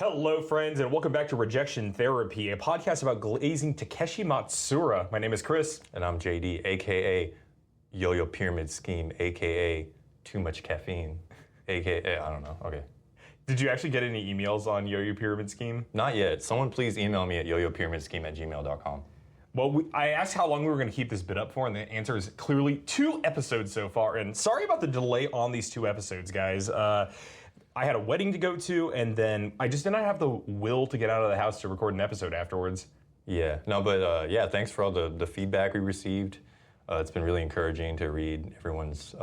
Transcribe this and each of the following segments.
Hello, friends, and welcome back to Rejection Therapy, a podcast about glazing Takeshi Matsuura. My name is Chris. And I'm JD, aka Yo-Yo Pyramid Scheme, aka Too Much Caffeine, aka, I don't know, okay. Did you actually get any emails on Yo-Yo Pyramid Scheme? Not yet. Someone please email me at yoyopyramidscheme@gmail.com. Well, I asked how long we were going to keep this bit up for, and the answer is clearly 2 episodes so far. And sorry about the delay on these 2 episodes, guys. I had a wedding to go to, and then I just did not have the will to get out of the house to record an episode afterwards. Yeah, no, but yeah, thanks for all the feedback we received. It's been really encouraging to read everyone's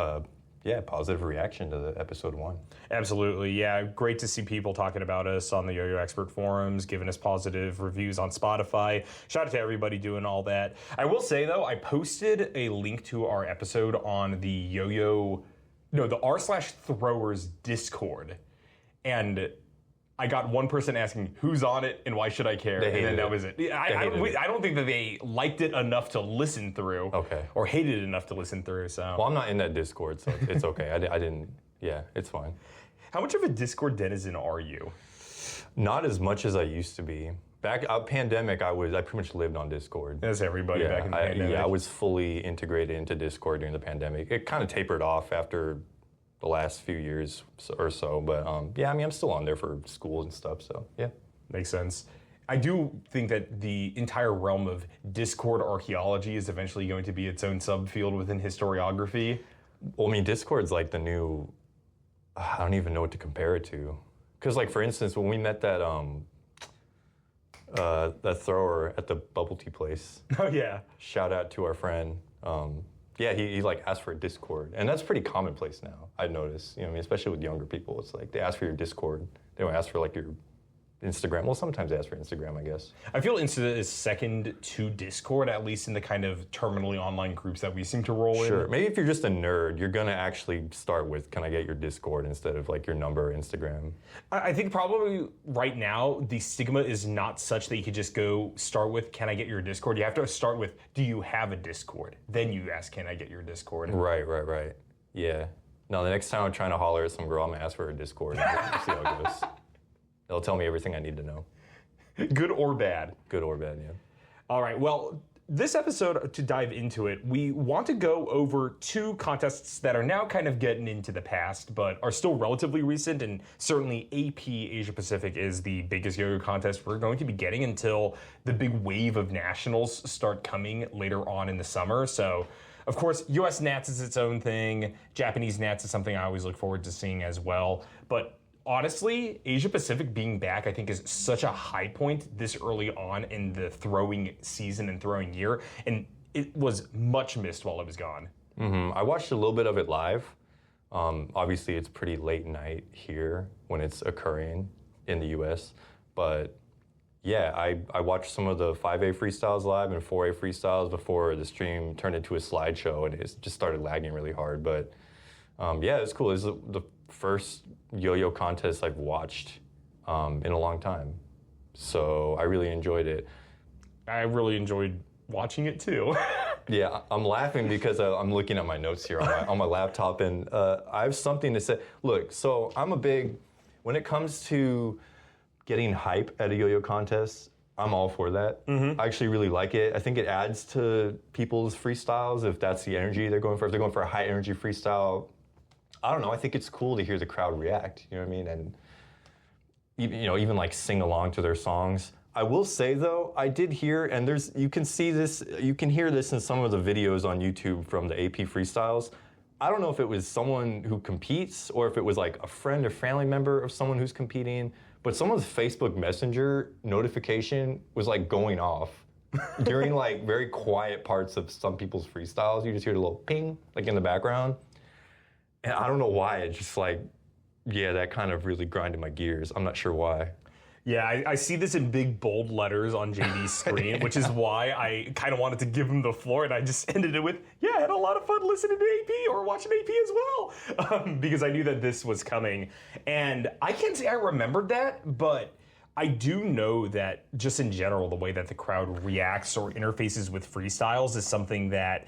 positive reaction to the episode 1. Absolutely, yeah. Great to see people talking about us on the Yo-Yo Expert forums, giving us positive reviews on Spotify. Shout out to everybody doing all that. I will say, though, I posted a link to our episode on the the r/throwers Discord. And I got one person asking, who's on it and why should I care? They hated and then that it. was it. I don't think that they liked it enough to listen through. Okay. Or hated it enough to listen through, so. Well, I'm not in that Discord, so it's okay. I didn't, yeah, it's fine. How much of a Discord denizen are you? Not as much as I used to be. Back pandemic, I pretty much lived on Discord. As everybody back in the pandemic. Yeah, I was fully integrated into Discord during the pandemic. It kind of tapered off after the last few years or so, but yeah, I mean, I'm still on there for school and stuff, so yeah. Makes sense. I do think that the entire realm of Discord archaeology is eventually going to be its own subfield within historiography. Well, I mean, Discord's like the new, I don't even know what to compare it to. Because like, for instance, when we met that thrower at the bubble tea place. Oh, yeah. Shout out to our friend. Yeah, he like asked for a Discord, and that's pretty commonplace now. I noticed, you know, what I mean, especially with younger people, it's like they ask for your Discord. They don't ask for like your Instagram. Well, sometimes they ask for Instagram, I guess. I feel Insta is second to Discord, at least in the kind of terminally online groups that we seem to roll in. Sure. Maybe if you're just a nerd, you're gonna actually start with, can I get your Discord instead of like your number or Instagram? I think probably right now the stigma is not such that you could just go start with, can I get your Discord? You have to start with, do you have a Discord? Then you ask, can I get your Discord? Right. Yeah. No, the next time I'm trying to holler at some girl, I'm gonna ask for her Discord and see how it goes. They'll tell me everything I need to know. Good or bad? Good or bad, yeah. All right, well, this episode, to dive into it, we want to go over 2 contests that are now kind of getting into the past, but are still relatively recent, and certainly AP Asia Pacific is the biggest yo-yo contest we're going to be getting until the big wave of nationals start coming later on in the summer. So, of course, US Nats is its own thing. Japanese Nats is something I always look forward to seeing as well. But honestly, Asia Pacific being back, I think, is such a high point this early on in the throwing season and throwing year, and it was much missed while it was gone. Mm-hmm. I watched a little bit of it live. Obviously, it's pretty late night here when it's occurring in the U.S., but yeah, I watched some of the 5A freestyles live and 4A freestyles before the stream turned into a slideshow, and it just started lagging really hard, but yeah, it's cool. It's the first yo-yo contest I've watched in a long time. So I really enjoyed it. I really enjoyed watching it too. Yeah, I'm laughing because I'm looking at my notes here on my laptop, and I have something to say. Look, so when it comes to getting hype at a yo-yo contest, I'm all for that. Mm-hmm. I actually really like it. I think it adds to people's freestyles if that's the energy they're going for. If they're going for a high energy freestyle, I don't know. I think it's cool to hear the crowd react. You know what I mean? And even like sing along to their songs. I will say though, I did hear, and you can hear this in some of the videos on YouTube from the AP freestyles. I don't know if it was someone who competes or if it was like a friend or family member of someone who's competing, but someone's Facebook Messenger notification was like going off during like very quiet parts of some people's freestyles. You just hear the little ping like in the background. And I don't know why, it's just like, yeah, that kind of really grinded my gears. I'm not sure why. Yeah, I see this in big, bold letters on JD's screen, which is why I kind of wanted to give him the floor, and I just ended it with, yeah, I had a lot of fun listening to AP or watching AP as well, because I knew that this was coming. And I can't say I remembered that, but I do know that just in general, the way that the crowd reacts or interfaces with freestyles is something that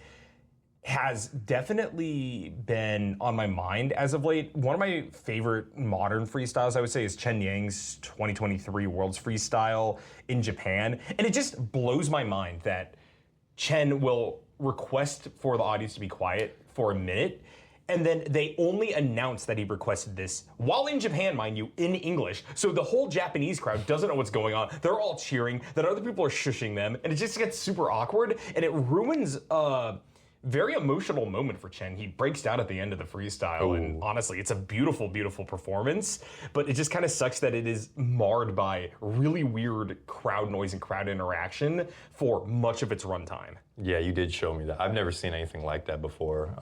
has definitely been on my mind as of late. One of my favorite modern freestyles, I would say, is Chen Yang's 2023 World's Freestyle in Japan. And it just blows my mind that Chen will request for the audience to be quiet for a minute, and then they only announce that he requested this while in Japan, mind you, in English. So the whole Japanese crowd doesn't know what's going on. They're all cheering, then other people are shushing them, and it just gets super awkward, and it ruins very emotional moment for Chen. He breaks down at the end of the freestyle, and honestly, it's a beautiful, beautiful performance, but it just kind of sucks that it is marred by really weird crowd noise and crowd interaction for much of its runtime. Yeah, you did show me that. I've never seen anything like that before.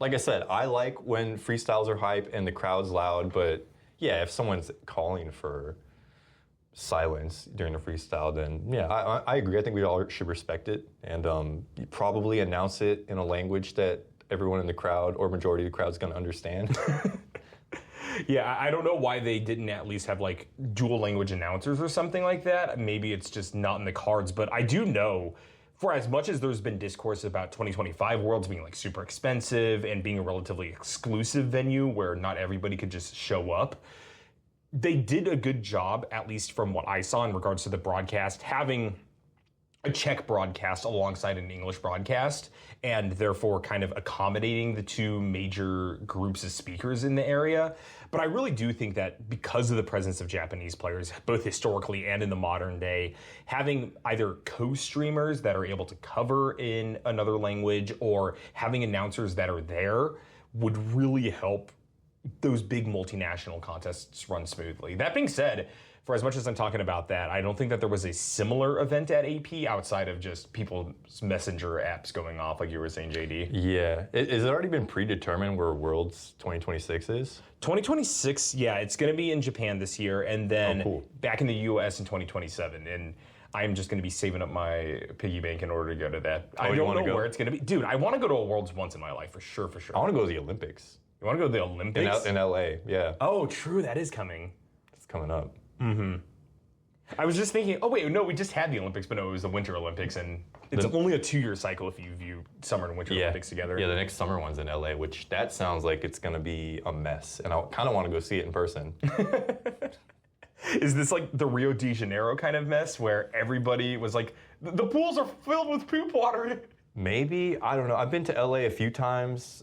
Like I said, I like when freestyles are hype and the crowd's loud, but yeah, if someone's calling for silence during a freestyle, then yeah, I agree. I think we all should respect it, and you probably announce it in a language that everyone in the crowd or majority of the crowd is going to understand. Yeah, I don't know why they didn't at least have like dual language announcers or something like that. Maybe it's just not in the cards, but I do know, for as much as there's been discourse about 2025 Worlds being like super expensive and being a relatively exclusive venue where not everybody could just show up, they did a good job, at least from what I saw in regards to the broadcast, having a Czech broadcast alongside an English broadcast, and therefore kind of accommodating the two major groups of speakers in the area. But I really do think that because of the presence of Japanese players, both historically and in the modern day, having either co-streamers that are able to cover in another language or having announcers that are there would really help those big multinational contests run smoothly. That being said, for as much as I'm talking about that, I don't think that there was a similar event at AP outside of just people's messenger apps going off, like you were saying, JD. Yeah. Has it already been predetermined where Worlds 2026 is? 2026, yeah, it's going to be in Japan this year, and then back in the US in 2027. And I'm just going to be saving up my piggy bank in order to go to that. I don't know where it's going to be. Dude, I want to go to a Worlds once in my life, for sure, for sure. I want to go to the Olympics. You want to go to the Olympics? In LA, yeah. Oh, true, that is coming. It's coming up. Mm-hmm. I was just thinking, oh wait, no, we just had the Olympics, but no, it was the Winter Olympics, and it's only a 2-year cycle if you view Summer and Winter Olympics together. Yeah, the next summer one's in LA, which that sounds like it's going to be a mess, and I kind of want to go see it in person. Is this like the Rio de Janeiro kind of mess where everybody was like, the pools are filled with poop water? Maybe, I don't know. I've been to LA a few times,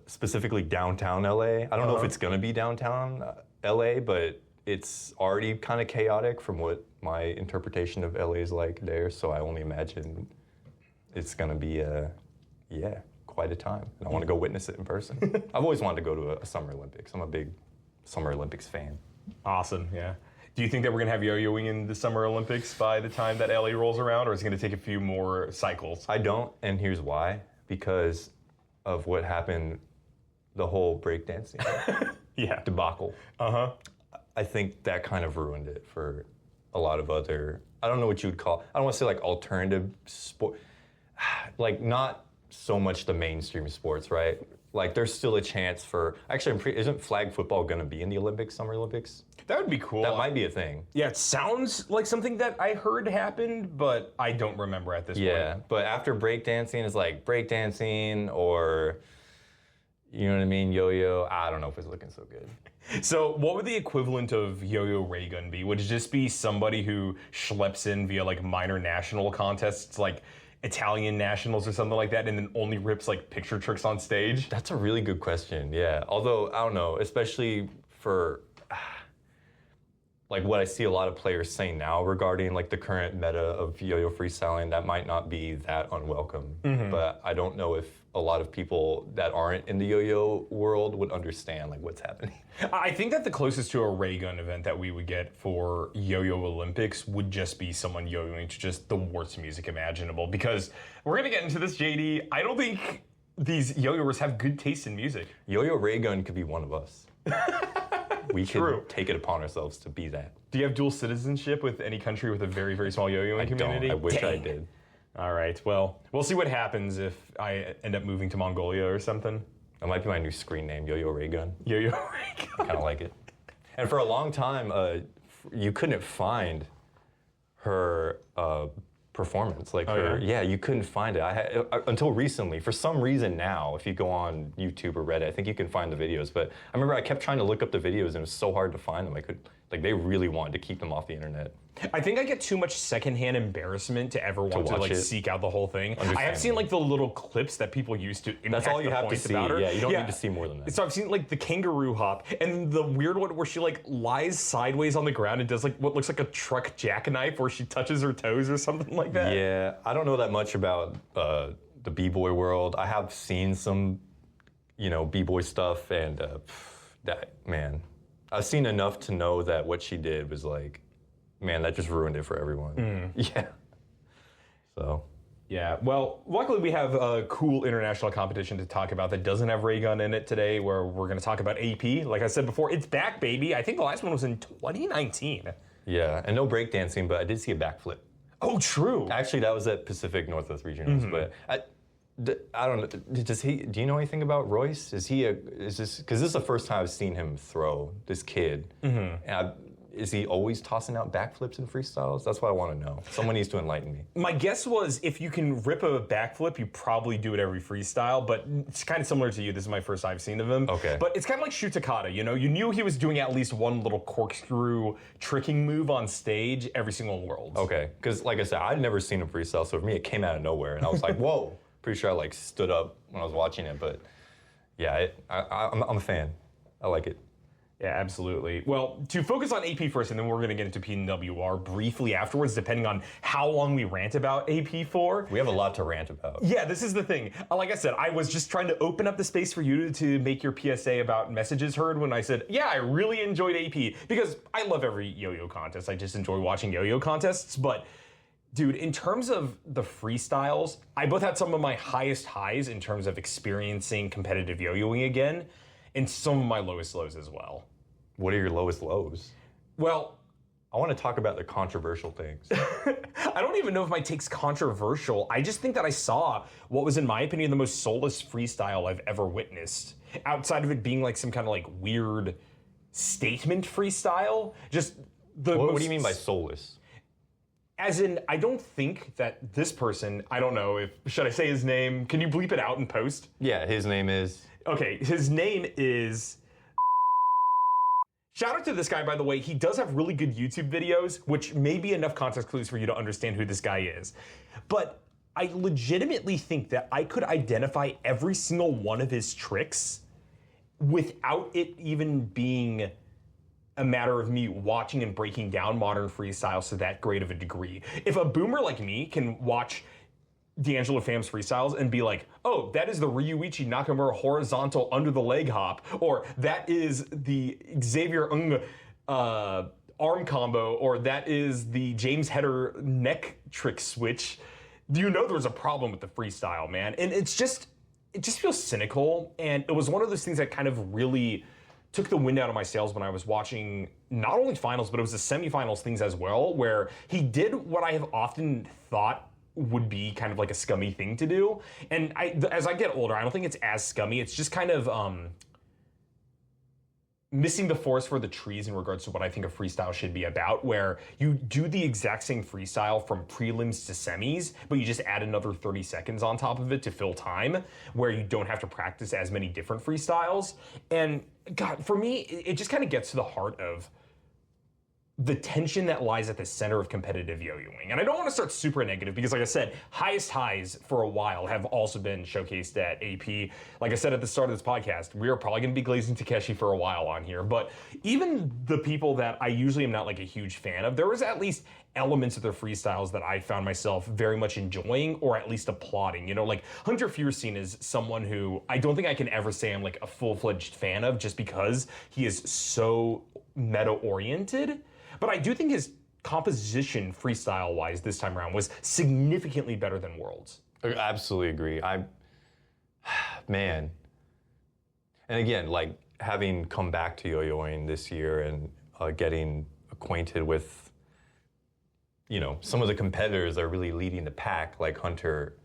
specifically downtown LA. I don't know if it's going to be downtown LA, but it's already kind of chaotic from what my interpretation of LA is like there. So I only imagine it's going to be, quite a time. And I want to go witness it in person. I've always wanted to go to a Summer Olympics. I'm a big Summer Olympics fan. Awesome, yeah. Do you think that we're going to have yo-yoing in the Summer Olympics by the time that LA rolls around, or is it going to take a few more cycles? I don't, and here's why. Because of what happened, the whole breakdancing debacle. Uh-huh. I think that kind of ruined it for a lot of other, I don't know what you would call, I don't want to say like alternative sport, like not so much the mainstream sports, right? Like there's still a chance for, actually isn't flag football going to be in the Olympics, Summer Olympics? That would be cool. That might be a thing. Yeah, it sounds like something that I heard happened, but I don't remember at this point. Yeah, but after breakdancing, it's like breakdancing or, you know what I mean, yo-yo. I don't know if it's looking so good. So what would the equivalent of yo-yo ray gun be? Would it just be somebody who schleps in via like minor national contests, like Italian nationals or something like that, and then only rips like picture tricks on stage? That's a really good question, yeah. Although, I don't know, especially for like what I see a lot of players saying now regarding like the current meta of yo-yo freestyling, that might not be that unwelcome. Mm-hmm. But I don't know if a lot of people that aren't in the yo-yo world would understand like what's happening. I think that the closest to a ray gun event that we would get for Yo-Yo Olympics would just be someone yo-yoing to just the worst music imaginable. Because we're going to get into this, JD. I don't think these yo-yoers have good taste in music. Yo-Yo Ray Gun could be one of us. We could take it upon ourselves to be that. Do you have dual citizenship with any country with a very, very small yo-yoing community? I wish I did. All right, well, we'll see what happens if I end up moving to Mongolia or something. That might be my new screen name, Yo-Yo Ray Gun. Yo-Yo Ray Gun. I kind of like it. And for a long time, you couldn't find her performance. Like yeah, you couldn't find it. I until recently. For some reason now, if you go on YouTube or Reddit, I think you can find the videos. But I remember I kept trying to look up the videos, and it was so hard to find them. They really wanted to keep them off the internet. I think I get too much secondhand embarrassment to ever want to like seek out the whole thing. I have seen like the little clips that people use to impact That's all you the have to points see. about her. Yeah, you don't need to see more than that. So I've seen like the kangaroo hop and the weird one where she like lies sideways on the ground and does like what looks like a truck jackknife where she touches her toes or something like that. Yeah, I don't know that much about the b-boy world. I have seen some, b-boy stuff, and I've seen enough to know that what she did was like, man, that just ruined it for everyone. Yeah. So. Yeah, well, luckily we have a cool international competition to talk about that doesn't have ray gun in it today, where we're going to talk about AP. Like I said before, it's back, baby. I think the last one was in 2019. Yeah, and no breakdancing, but I did see a backflip. Oh, true. Actually, that was at Pacific Northwest Regionals, but I don't know. Do you know anything about Royce? Because this is the first time I've seen him throw, this kid. Is he always tossing out backflips and freestyles? That's what I want to know. Someone needs to enlighten me. My guess was if you can rip a backflip, you probably do it every freestyle, but it's kind of similar to you. This is my first I've seen of him. Okay. But it's kind of like Shutakata, you knew he was doing at least one little corkscrew tricking move on stage every single World. Okay, because like I said, I'd never seen him freestyle, so for me it came out of nowhere, and I was like, whoa. Pretty sure I like stood up when I was watching it, but yeah, I'm a fan. I like it. Yeah, absolutely. Well, to focus on AP first, and then we're going to get into PNWR briefly afterwards, depending on how long we rant about AP for. We have a lot to rant about. Yeah, this is the thing. Like I said, I was just trying to open up the space for you to make your PSA about messages heard when I said, yeah, I really enjoyed AP, because I love every yo-yo contest. I just enjoy watching yo-yo contests, but dude, in terms of the freestyles, I both had some of my highest highs in terms of experiencing competitive yo-yoing again, and some of my lowest lows as well. What are your lowest lows? Well, I want to talk about the controversial things. I don't even know if my take's controversial. I just think that I saw what was, in my opinion, the most soulless freestyle I've ever witnessed. Outside of it being like some kind of like weird statement freestyle. Just the What do you mean by soulless? As in, I don't think that this person, I don't know should I say his name? Can you bleep it out in post? Yeah, his name is... Okay, his name is... Shout out to this guy, by the way. He does have really good YouTube videos, which may be enough context clues for you to understand who this guy is. But I legitimately think that I could identify every single one of his tricks without it even being a matter of me watching and breaking down modern freestyles to that great of a degree. If a boomer like me can watch D'Angelo Pham's freestyles and be like, oh, that is the Ryuichi Nakamura horizontal under the leg hop, or that is the Xavier Ng arm combo, or that is the James Heder neck trick switch, you know there's a problem with the freestyle, man. And it just feels cynical, and it was one of those things that kind of really took the wind out of my sails when I was watching not only finals, but it was the semifinals things as well, where he did what I have often thought would be kind of like a scummy thing to do. And as I get older, I don't think it's as scummy. It's just kind of missing the forest for the trees in regards to what I think a freestyle should be about, where you do the exact same freestyle from prelims to semis, but you just add another 30 seconds on top of it to fill time, where you don't have to practice as many different freestyles. And God, for me, it just kind of gets to the heart of the tension that lies at the center of competitive yo-yoing. And I don't want to start super negative because, like I said, highest highs for a while have also been showcased at AP. Like I said at the start of this podcast, we are probably going to be glazing Takeshi for a while on here. But even the people that I usually am not like a huge fan of, there was at least elements of their freestyles that I found myself very much enjoying or at least applauding. Like Hunter Fierstein is someone who I don't think I can ever say I'm like a full-fledged fan of just because he is so meta-oriented. But I do think his composition, freestyle-wise, this time around was significantly better than Worlds. I absolutely agree. Man. And again, like having come back to yo-yoing this year and getting acquainted with, some of the competitors that are really leading the pack, like Hunter.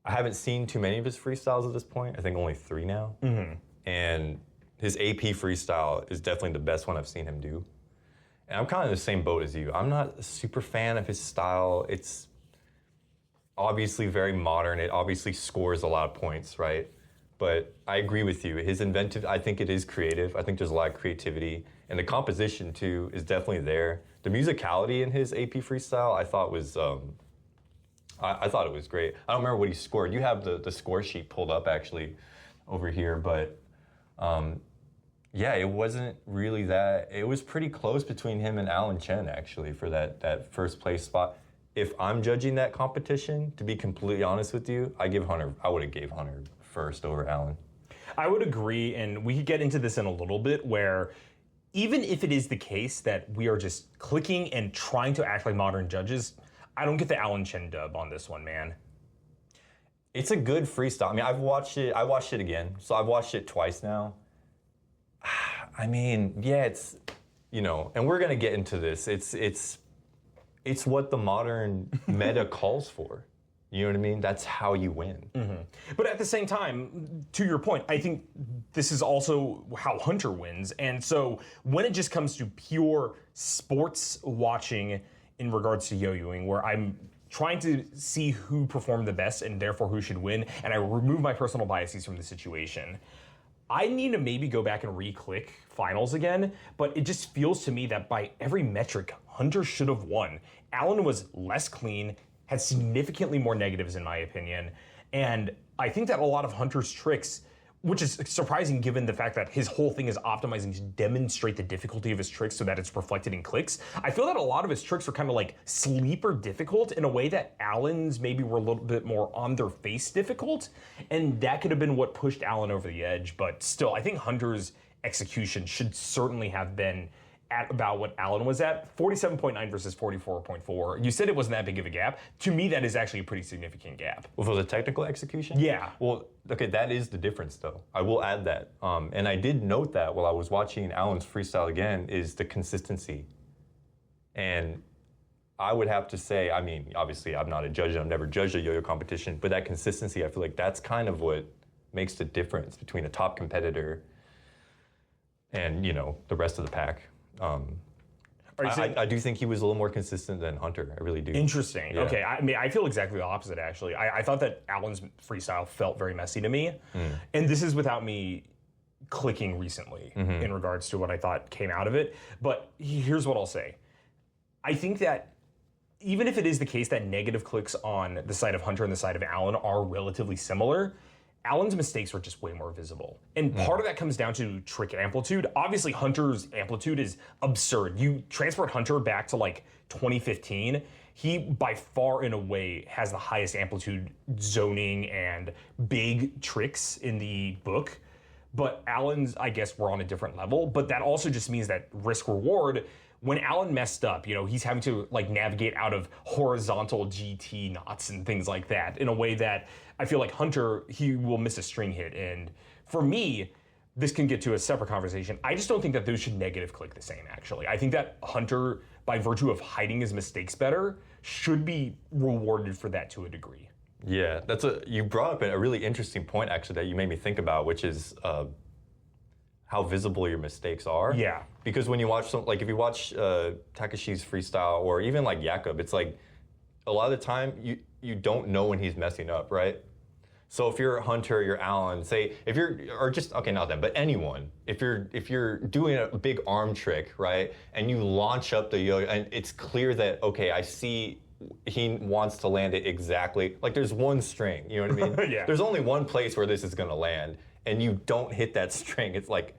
I haven't seen too many of his freestyles at this point. I think only 3 now. Mm-hmm. And his AP freestyle is definitely the best one I've seen him do. And I'm kind of in the same boat as you. I'm not a super fan of his style. It's obviously very modern. It obviously scores a lot of points, right? But I agree with you. His inventive, I think it is creative. I think there's a lot of creativity. And the composition, too, is definitely there. The musicality in his AP freestyle, I thought was, I thought it was great. I don't remember what he scored. You have the score sheet pulled up, actually, over here. But, yeah, it wasn't really that. It was pretty close between him and Alan Chen, actually, for that first place spot. If I'm judging that competition, to be completely honest with you, I would have gave Hunter first over Alan. I would agree, and we could get into this in a little bit, where even if it is the case that we are just clicking and trying to act like modern judges, I don't get the Alan Chen dub on this one, man. It's a good freestyle. I mean, I watched it again, so I've watched it twice now. I mean, yeah, it's, and we're gonna get into this. It's what the modern meta calls for. You know what I mean? That's how you win. Mm-hmm. But at the same time, to your point, I think this is also how Hunter wins. And so when it just comes to pure sports watching in regards to yo-yoing, where I'm trying to see who performed the best and therefore who should win, and I remove my personal biases from the situation, I need to maybe go back and re-click finals again, but it just feels to me that by every metric, Hunter should have won. Alan was less clean, had significantly more negatives in my opinion, and I think that a lot of Hunter's tricks, which is surprising given the fact that his whole thing is optimizing to demonstrate the difficulty of his tricks so that it's reflected in clicks. I feel that a lot of his tricks are kind of like sleeper difficult in a way that Alan's maybe were a little bit more on their face difficult, and that could have been what pushed Alan over the edge, but still, I think Hunter's execution should certainly have been at about what Alan was at, 47.9 versus 44.4. You said it wasn't that big of a gap. To me, that is actually a pretty significant gap. Well, for the technical execution? Yeah. Well, okay, that is the difference, though. I will add that. And I did note that while I was watching Alan's freestyle again, is the consistency. And I would have to say, I mean, obviously, I'm not a judge. I've never judged a yo-yo competition. But that consistency, I feel like that's kind of what makes the difference between a top competitor and, the rest of the pack. I do think he was a little more consistent than Hunter. I really do. Interesting. Yeah. Okay. I mean, I feel exactly the opposite, actually. I thought that Alan's freestyle felt very messy to me. And this is without me clicking recently in regards to what I thought came out of it. But here's what I'll say. I think that even if it is the case that negative clicks on the side of Hunter and the side of Alan are relatively similar, Alan's mistakes were just way more visible. And part of that comes down to trick amplitude. Obviously, Hunter's amplitude is absurd. You transport Hunter back to like 2015, he by far and away has the highest amplitude zoning and big tricks in the book. But Alan's, I guess, were on a different level. But that also just means that risk reward, when Alan messed up, he's having to like navigate out of horizontal GT knots and things like that in a way that I feel like Hunter, he will miss a string hit. And for me, this can get to a separate conversation. I just don't think that those should negative click the same, actually. I think that Hunter, by virtue of hiding his mistakes better, should be rewarded for that to a degree. Yeah, you brought up a really interesting point, actually, that you made me think about, which is how visible your mistakes are. Yeah. Because when you watch if you watch Takeshi's freestyle or even like Jakob, it's like a lot of the time you don't know when he's messing up, right? So if you're Hunter, you're Alan, say if you're or just okay, not them, but anyone, if you're doing a big arm trick, right, and you launch up the yo-yo, and it's clear that okay, I see he wants to land it exactly like there's one string, you know what I mean? Yeah. There's only one place where this is gonna land, and you don't hit that string. It's like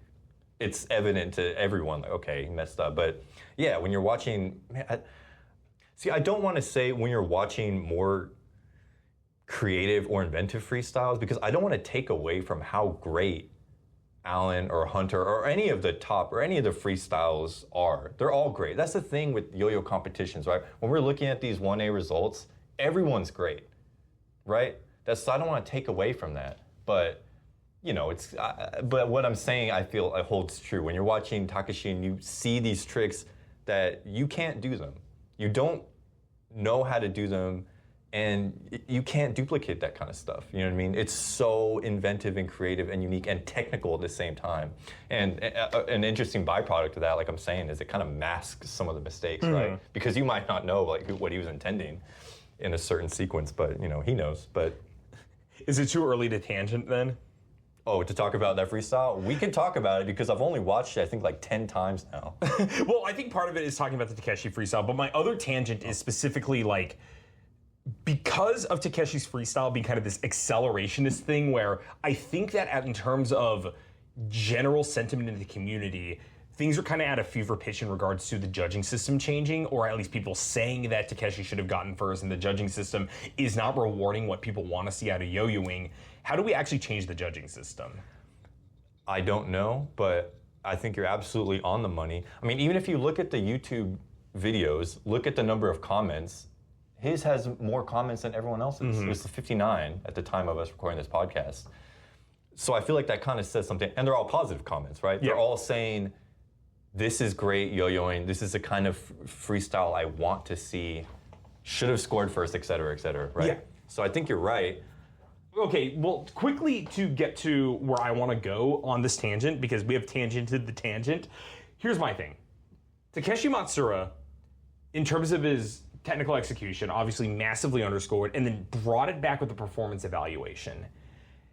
it's evident to everyone, like, okay, he messed up. But yeah, when you're watching, man, I don't want to say when you're watching more creative or inventive freestyles, because I don't want to take away from how great Alan or Hunter or any of the top or any of the freestyles are. They're all great. That's the thing with yo-yo competitions, right? When we're looking at these 1A results, everyone's great, right? I don't want to take away from that. But but what I'm saying, I feel it holds true. When you're watching Takeshi and you see these tricks that you can't do them, you don't know how to do them, and you can't duplicate that kind of stuff. You know what I mean? It's so inventive and creative and unique and technical at the same time. And an interesting byproduct of that, like I'm saying, is it kind of masks some of the mistakes, right? Because you might not know what he was intending. in a certain sequence, but he knows. But Is it too early to tangent then? oh, to talk about that freestyle, we can talk about it because I've only watched it I think like 10 times now. Well, I think part of it is talking about the Takeshi freestyle, but my other tangent is specifically like, because of Takeshi's freestyle being kind of this accelerationist thing where I think that in terms of general sentiment in the community, things are kind of at a fever pitch in regards to the judging system changing, or at least people saying that Takeshi should have gotten first and the judging system is not rewarding what people want to see out of yo-yoing. How do we actually change the judging system? I don't know, but I think you're absolutely on the money. I mean, even if you look at the YouTube videos, look at the number of comments, his has more comments than everyone else's. It was 59 at the time of us recording this podcast. So I feel like that kind of says something, and they're all positive comments, right? Yeah. They're all saying, this is great yo-yoing, this is the kind of freestyle I want to see, should have scored first, et cetera, right? Yeah. So I think you're right. Okay, well, quickly to get to where I want to go on this tangent, because we have tangented the tangent, here's my thing. Takeshi Matsuura, in terms of his technical execution, obviously massively underscored, and then brought it back with the performance evaluation.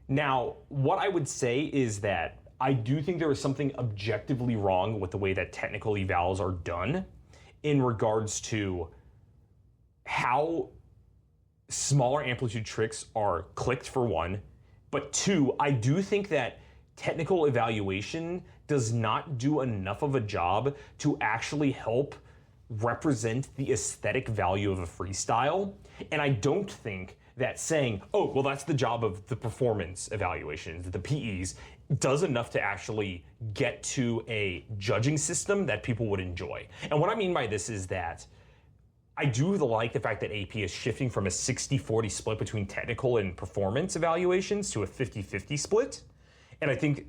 Now, what I would say is that I do think there is something objectively wrong with the way that technical evals are done in regards to how smaller amplitude tricks are clicked, for one, but two, I do think that technical evaluation does not do enough of a job to actually help represent the aesthetic value of a freestyle. And I don't think that saying, oh, well, that's the job of the performance evaluations, the PEs, does enough to actually get to a judging system that people would enjoy. And what I mean by this is that I do like the fact that AP is shifting from a 60-40 split between technical and performance evaluations to a 50-50 split. And I think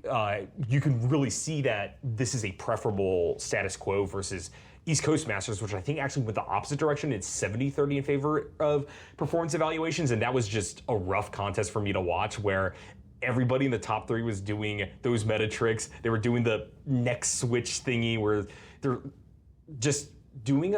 you can really see that this is a preferable status quo versus East Coast Masters, which I think actually went the opposite direction. It's 70-30 in favor of performance evaluations, and that was just a rough contest for me to watch where everybody in the top three was doing those meta tricks. They were doing the neck switch thingy where they're just doing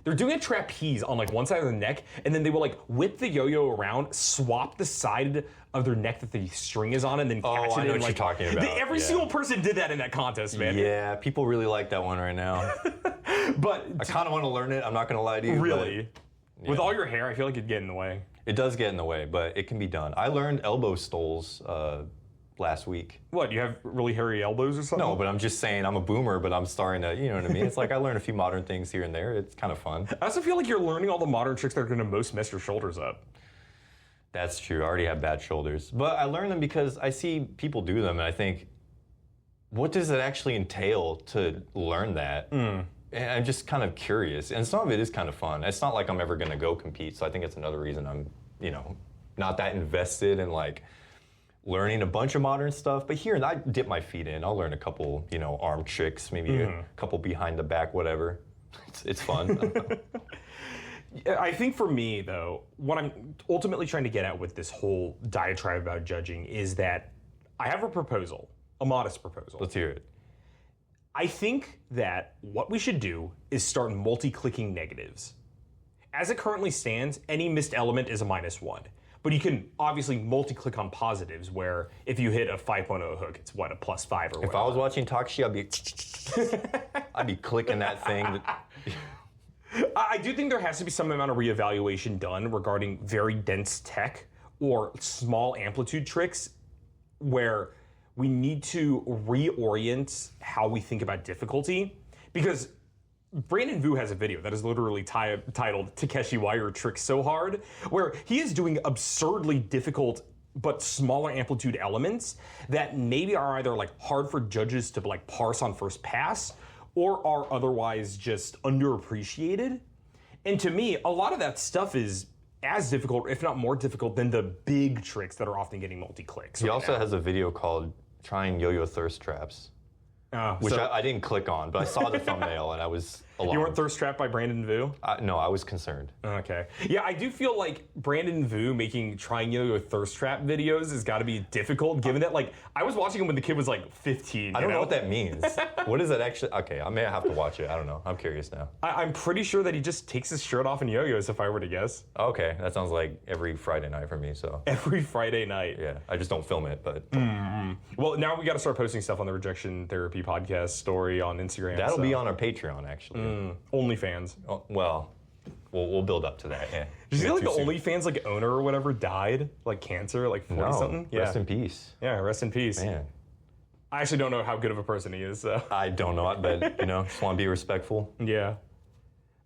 they're doing a trapeze on like one side of the neck, and then they will like whip the yo-yo around, swap the side of their neck that the string is on, and then catch it. I know and, what you're talking about. Every single person did that in that contest, man. Yeah, people really like that one right now. But I kind of want to learn it, I'm not going to lie to you. really, with all your hair, I feel like it'd get in the way. It does get in the way, but it can be done. I learned elbow stoles last week. What, you have really hairy elbows or something? No, but I'm just saying I'm a boomer, but I'm starting to, you know what I mean? It's like I learned a few modern things here and there. It's kind of fun. I also feel like you're learning all the modern tricks that are going to most mess your shoulders up. That's true. I already have bad shoulders. But I learned them because I see people do them, and I think, what does it actually entail to learn that? And I'm just kind of curious. And some of it is kind of fun. It's not like I'm ever going to go compete, so I think it's another reason I'm, not that invested in like learning a bunch of modern stuff. But here, I dip my feet in. I'll learn a couple, arm tricks, maybe a couple behind the back, whatever. It's fun. I think for me, though, what I'm ultimately trying to get at with this whole diatribe about judging is that I have a proposal, a modest proposal. Let's hear it. I think that what we should do is start multi-clicking negatives. As it currently stands, any missed element is a -1. But you can obviously multi-click on positives where if you hit a 5.0 hook, it's what, a +5 or whatever. If I was watching Takeshi, I'd be clicking that thing. I do think there has to be some amount of reevaluation done regarding very dense tech or small amplitude tricks where we need to reorient how we think about difficulty. Because Brandon Vu has a video that is literally titled Takeshi, Why Your Tricks So Hard, where he is doing absurdly difficult but smaller amplitude elements that maybe are either like hard for judges to like parse on first pass or are otherwise just underappreciated. And to me, a lot of that stuff is as difficult, if not more difficult, than the big tricks that are often getting multi-clicks. He also has a video called Trying Yo-Yo Thirst Traps, which I didn't click on, but I saw the thumbnail and I was You weren't thirst trapped by Brandon Vu? No, I was concerned. Okay. Yeah, I do feel like Brandon Vu trying yo-yo thirst trap videos has got to be difficult, given that, like, I was watching him when the kid was, like, 15. I don't know what that means. What is that actually? Okay, I may have to watch it. I don't know. I'm curious now. I'm pretty sure that he just takes his shirt off and yo-yos, if I were to guess. Okay, that sounds like every Friday night for me, so. Every Friday night. Yeah, I just don't film it, but. Well, now we got to start posting stuff on the Rejection Therapy podcast story on Instagram. That'll be on our Patreon, actually. OnlyFans. Oh, well, we'll build up to that. Yeah. Did you see like the OnlyFans like owner or whatever died, like cancer, like 40 something? Yeah. Rest in peace. Yeah, rest in peace. Man. I actually don't know how good of a person he is, so. I don't know, but just want to be respectful. Yeah.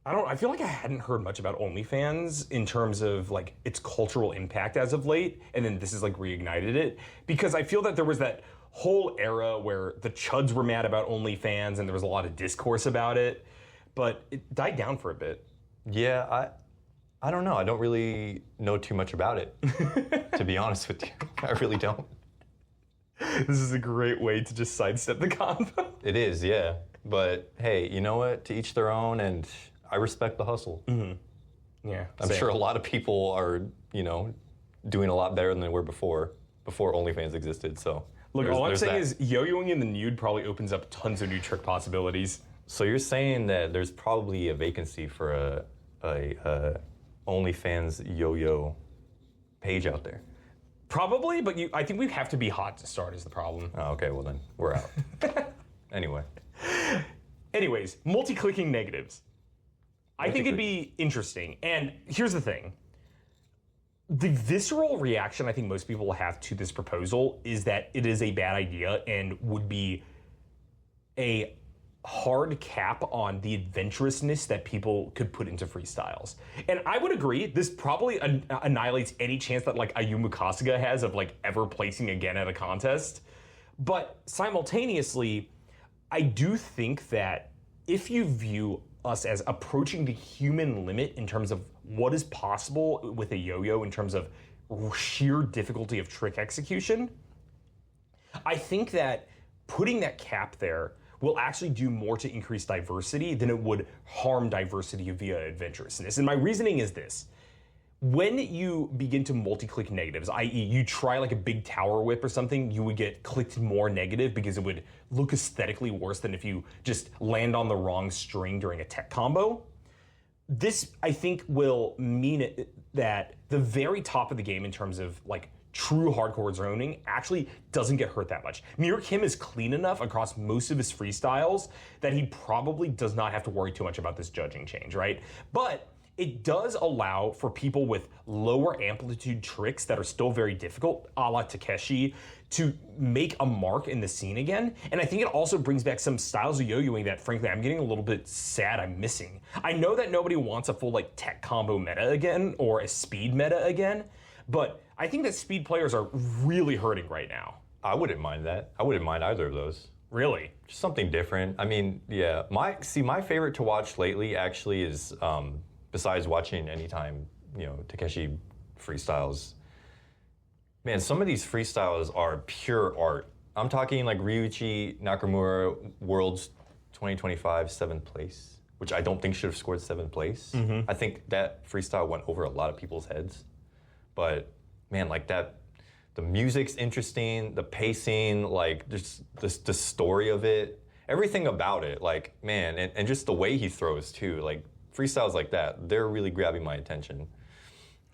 I feel like I hadn't heard much about OnlyFans in terms of like its cultural impact as of late, and then this has like reignited it, because I feel that there was that whole era where the chuds were mad about OnlyFans and there was a lot of discourse about it, but it died down for a bit. Yeah, I don't know. I don't really know too much about it, to be honest with you. I really don't. This is a great way to just sidestep the convo. It is, yeah. But hey, you know what? To each their own, and I respect the hustle. Yeah, I'm sure a lot of people are, doing a lot better than they were before OnlyFans existed. So look, all I'm saying is yo-yoing in the nude probably opens up tons of new trick possibilities. So you're saying that there's probably a vacancy for a OnlyFans yo-yo page out there? Probably, but I think we have to be hot to start is the problem. Oh, okay, well then, we're out. Anyways, multi-clicking negatives. I think it'd be interesting. And here's the thing. The visceral reaction I think most people will have to this proposal is that it is a bad idea and would be a hard cap on the adventurousness that people could put into freestyles. And I would agree, this probably annihilates any chance that like Ayumu Kasuga has of like ever placing again at a contest. But simultaneously, I do think that if you view us as approaching the human limit in terms of what is possible with a yo-yo in terms of sheer difficulty of trick execution, I think that putting that cap there will actually do more to increase diversity than it would harm diversity via adventurousness. And my reasoning is this. When you begin to multi-click negatives, i.e. you try like a big tower whip or something, you would get clicked more negative because it would look aesthetically worse than if you just land on the wrong string during a tech combo. This, I think, will mean that the very top of the game in terms of like true hardcore zoning actually doesn't get hurt that much. Mir Kim is clean enough across most of his freestyles that he probably does not have to worry too much about this judging change, right? But it does allow for people with lower amplitude tricks that are still very difficult, a la Takeshi, to make a mark in the scene again. And I think it also brings back some styles of yo-yoing that, frankly, I'm getting a little bit sad I'm missing. I know that nobody wants a full like tech combo meta again or a speed meta again, but I think that speed players are really hurting right now. I wouldn't mind that. I wouldn't mind either of those. Really? Just something different. I mean, yeah. My favorite to watch lately actually is, besides watching anytime, Takeshi freestyles, man, some of these freestyles are pure art. I'm talking like Ryuichi Nakamura, Worlds 2025, 7th place, which I don't think should have scored 7th place. I think that freestyle went over a lot of people's heads. But man, like that, the music's interesting, the pacing, like just the story of it, everything about it, like, man, and just the way he throws too, like freestyles like that, they're really grabbing my attention.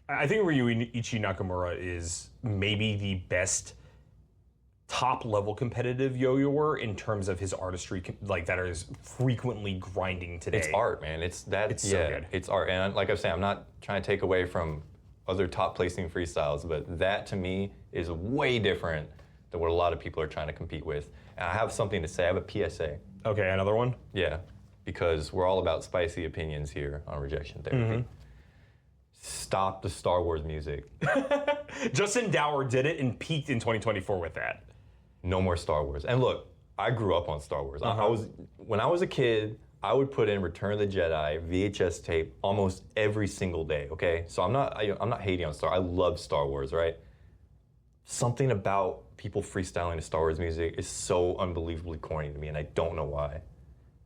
I think Ryuichi Nakamura is maybe the best top-level competitive yo-yoer in terms of his artistry, like that is frequently grinding today. It's art, man. It's so good. It's art, and like I was saying, I'm not trying to take away from other top-placing freestyles, but that to me is way different than what a lot of people are trying to compete with. And I have something to say. I have a PSA. Okay, another one? Yeah, because we're all about spicy opinions here on Rejection Therapy. Stop the Star Wars music. Justin Dower did it and peaked in 2024 with that. No more Star Wars. And look, I grew up on Star Wars. When I was a kid, I would put in Return of the Jedi VHS tape almost every single day. Okay, so I'm not hating on Star. I love Star Wars, right? Something about people freestyling to Star Wars music is so unbelievably corny to me, and I don't know why.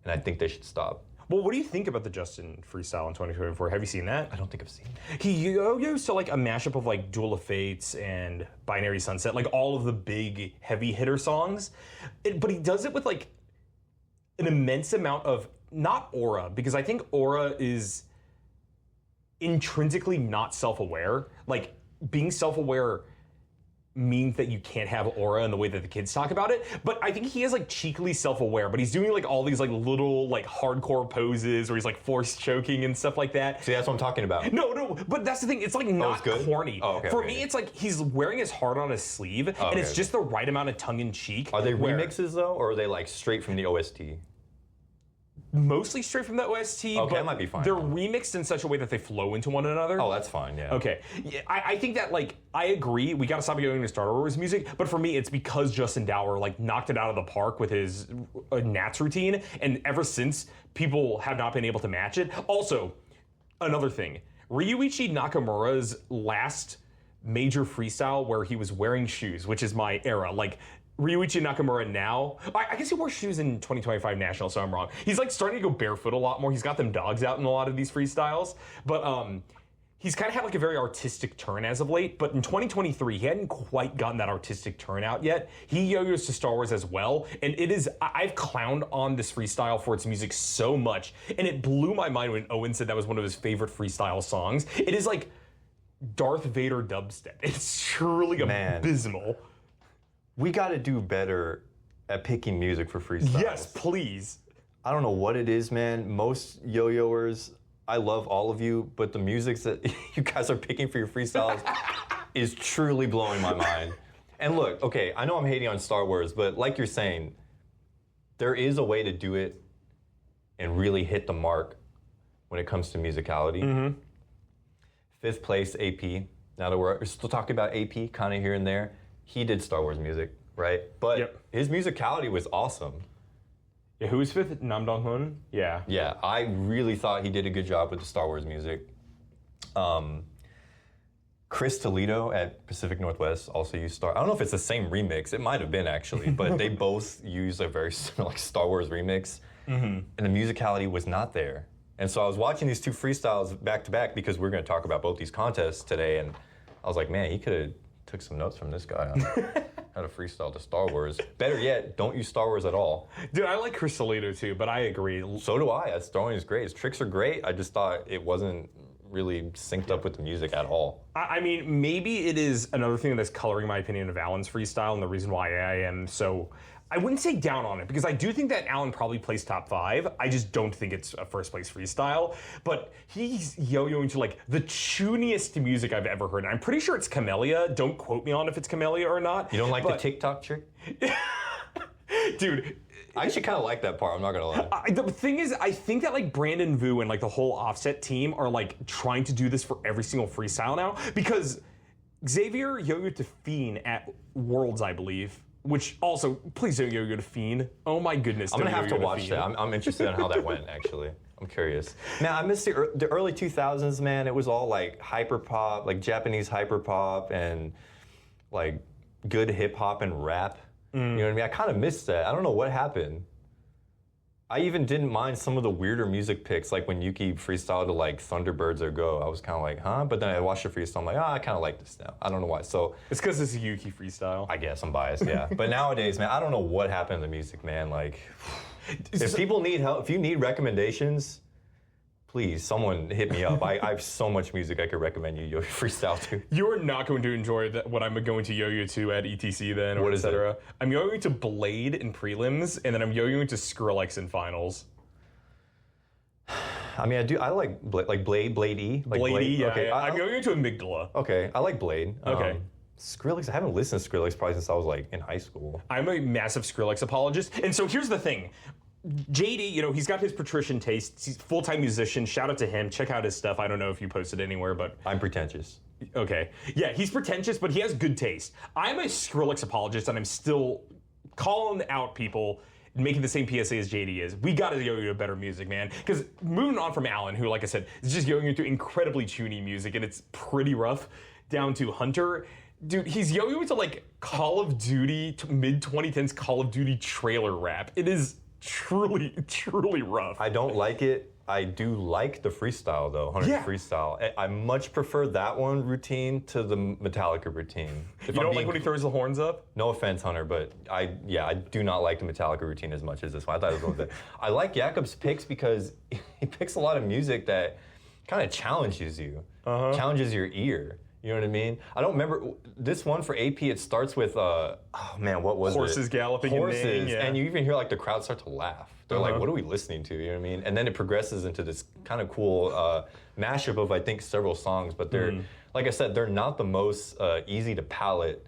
And I think they should stop. Well, what do you think about the Justin freestyle in 2024? Have you seen that? I don't think I've seen that. He yo-yos to like a mashup of like Duel of Fates and Binary Sunset, like all of the big heavy hitter songs. But he does it with like an immense amount of, not aura, because I think aura is intrinsically not self-aware. Like being self-aware means that you can't have aura in the way that the kids talk about it, but I think he is like cheekily self-aware, but he's doing like all these like little like hardcore poses where he's like forced choking and stuff like that. See, that's what I'm talking about. No, but that's the thing, it's like not corny. Oh, okay, For me, it's like he's wearing his heart on his sleeve, and it's just the right amount of tongue-in-cheek. Are they remixes though, or are they like straight from the OST? Mostly straight from the OST, okay, but that might be fine. They're remixed in such a way that they flow into one another. Oh, that's fine, yeah. Okay. Yeah, I think that, like, I agree, we gotta stop going to Star Wars music, but for me, it's because Justin Dower, like, knocked it out of the park with his Nats routine, and ever since, people have not been able to match it. Also, another thing, Ryuichi Nakamura's last major freestyle where he was wearing shoes, which is my era, like, Ryuichi Nakamura now, I guess he wore shoes in 2025 National, so I'm wrong. He's like starting to go barefoot a lot more. He's got them dogs out in a lot of these freestyles, but he's kind of had like a very artistic turn as of late, but in 2023, he hadn't quite gotten that artistic turn out yet. He yo-yos to Star Wars as well, and it is, I've clowned on this freestyle for its music so much, and it blew my mind when Owen said that was one of his favorite freestyle songs. It is like Darth Vader dubstep. It's truly abysmal. We got to do better at picking music for freestyles. Yes, please. I don't know what it is, man. Most yo-yoers, I love all of you, but the music that you guys are picking for your freestyles is truly blowing my mind. And look, okay, I know I'm hating on Star Wars, but like you're saying, there is a way to do it and really hit the mark when it comes to musicality. Mm-hmm. 5th place, AP. Now that we're still talking about AP, kind of here and there. He did Star Wars music, right? But his musicality was awesome. Yeah, who was 5th? Nam Dong-hun? Yeah. Yeah, I really thought he did a good job with the Star Wars music. Chris Toledo at Pacific Northwest also used Star. I don't know if it's the same remix. It might have been actually, but they both used a very similar like Star Wars remix, and the musicality was not there. And so I was watching these two freestyles back to back because we're going to talk about both these contests today, and I was like, man, he could have took some notes from this guy on how to freestyle to Star Wars. Better yet, don't use Star Wars at all. Dude, I like Chris Toledo too, but I agree. So do I. His throwing is great. His tricks are great. I just thought it wasn't really synced up with the music at all. I mean, maybe it is another thing that's coloring my opinion of Alan's freestyle and the reason why I am so, I wouldn't say down on it, because I do think that Alan probably plays top 5. I just don't think it's a first place freestyle. But he's yo-yoing to like the tuniest music I've ever heard. And I'm pretty sure it's Camellia. Don't quote me on if it's Camellia or not. You don't like the TikTok trick? Dude. I actually kind of like that part, I'm not gonna lie. The thing is, I think that like Brandon Vu and like the whole Offset team are like trying to do this for every single freestyle now, because Xavier yo-yoed to Fiend at Worlds, I believe. Which also, please don't yo-yo to Fiend. Oh my goodness. I'm gonna have to watch that. I'm interested in how that went, actually. I'm curious. Man, I missed the early 2000s, man. It was all like hyper pop, like Japanese hyper pop and like good hip hop and rap. You know what I mean? I kind of missed that. I don't know what happened. I even didn't mind some of the weirder music picks, like when Yuki freestyled to like Thunderbirds or Go. I was kind of like, huh? But then I watched the freestyle, I'm like, I kind of like this now. I don't know why. So it's because it's a Yuki freestyle. I guess I'm biased, yeah. But nowadays, man, I don't know what happened to the music, man. Like, if people need help, if you need recommendations, please, someone hit me up. I have so much music I could recommend you freestyle to. You're not going to enjoy what I'm going to yo-yo to at ETC then, or etc. I'm yo-yoing to Blade in prelims, and then I'm yo-yoing to Skrillex in finals. I mean, I like Blade E. Like Blade E, yeah. Okay, yeah. I'm yo-yoing to Amygdala. Okay, I like Blade. Okay. Skrillex, I haven't listened to Skrillex probably since I was like in high school. I'm a massive Skrillex apologist, and so here's the thing. JD, you know, he's got his patrician taste. He's a full-time musician. Shout out to him. Check out his stuff. I don't know if you posted anywhere, but... I'm pretentious. Okay. Yeah, he's pretentious, but he has good taste. I'm a Skrillex apologist, and I'm still calling out people making the same PSA as JD is. We gotta yo-yo to better music, man. Because moving on from Alan, who, like I said, is just yo-yoing to incredibly tuney music, and it's pretty rough, down to Hunter... Dude, he's yo-yoing to, like, Call of Duty, mid-2010s Call of Duty trailer rap. It is... truly, truly rough. I don't like it. I do like the freestyle though, 100 Yeah. freestyle. I much prefer that one routine to the Metallica routine. You don't like when he throws the horns up? No offense, Hunter, but I do not like the Metallica routine as much as this one. I thought it was one of the. I like Jakob's picks because he picks a lot of music that kind of challenges you, challenges your ear. You know what I mean? I don't remember this one for AP. It starts with oh man, what was Horses it? galloping Horses, and neighing, yeah. and you even hear like the crowd start to laugh. They're like, "What are we listening to?" You know what I mean? And then it progresses into this kind of cool mashup of I think several songs. But they're like I said, they're not the most easy to palate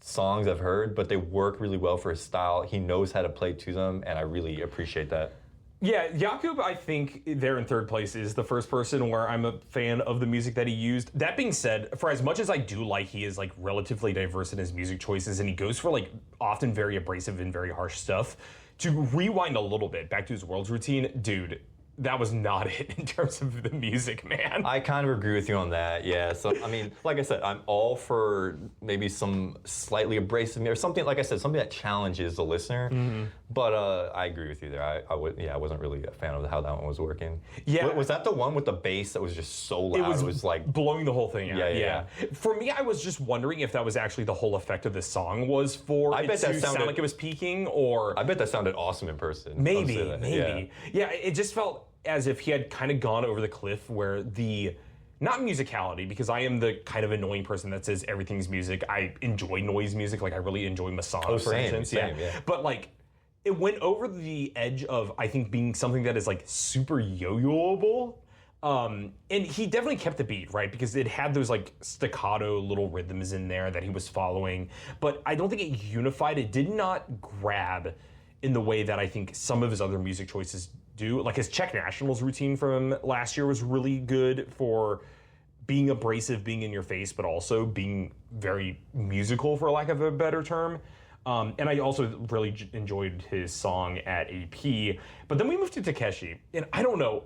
songs I've heard, but they work really well for his style. He knows how to play to them, and I really appreciate that. Yeah, Jakob, I think there in third place is the first person where I'm a fan of the music that he used. That being said, for as much as I do like he is like relatively diverse in his music choices and he goes for like often very abrasive and very harsh stuff, to rewind a little bit back to his Worlds routine, dude, that was not it in terms of the music, man. I kind of agree with you on that, yeah. So, I mean, like I said, I'm all for maybe some slightly abrasive or something, like I said, something that challenges the listener. But I agree with you there. I wasn't really a fan of how that one was working. Yeah. Was that the one with the bass that was just so loud? It was like blowing the whole thing out. Yeah. For me, I was just wondering if that was actually the whole effect of this song was for it to sound like it was peaking, or I bet that sounded awesome in person. maybe. Yeah. It just felt as if he had kind of gone over the cliff where the, not musicality, because I am the kind of annoying person that says everything's music. I enjoy noise music, like I really enjoy Masan, for instance. Same. But like, it went over the edge of, I think, being something that is like super yo-yoable. And he definitely kept the beat, right? Because it had those like staccato little rhythms in there that he was following. But I don't think it unified. It did not grab in the way that I think some of his other music choices do. Like his Czech Nationals routine from last year was really good for being abrasive, being in your face, but also being very musical, for lack of a better term. And I also really enjoyed his song at AP. But then we moved to Takeshi, and I don't know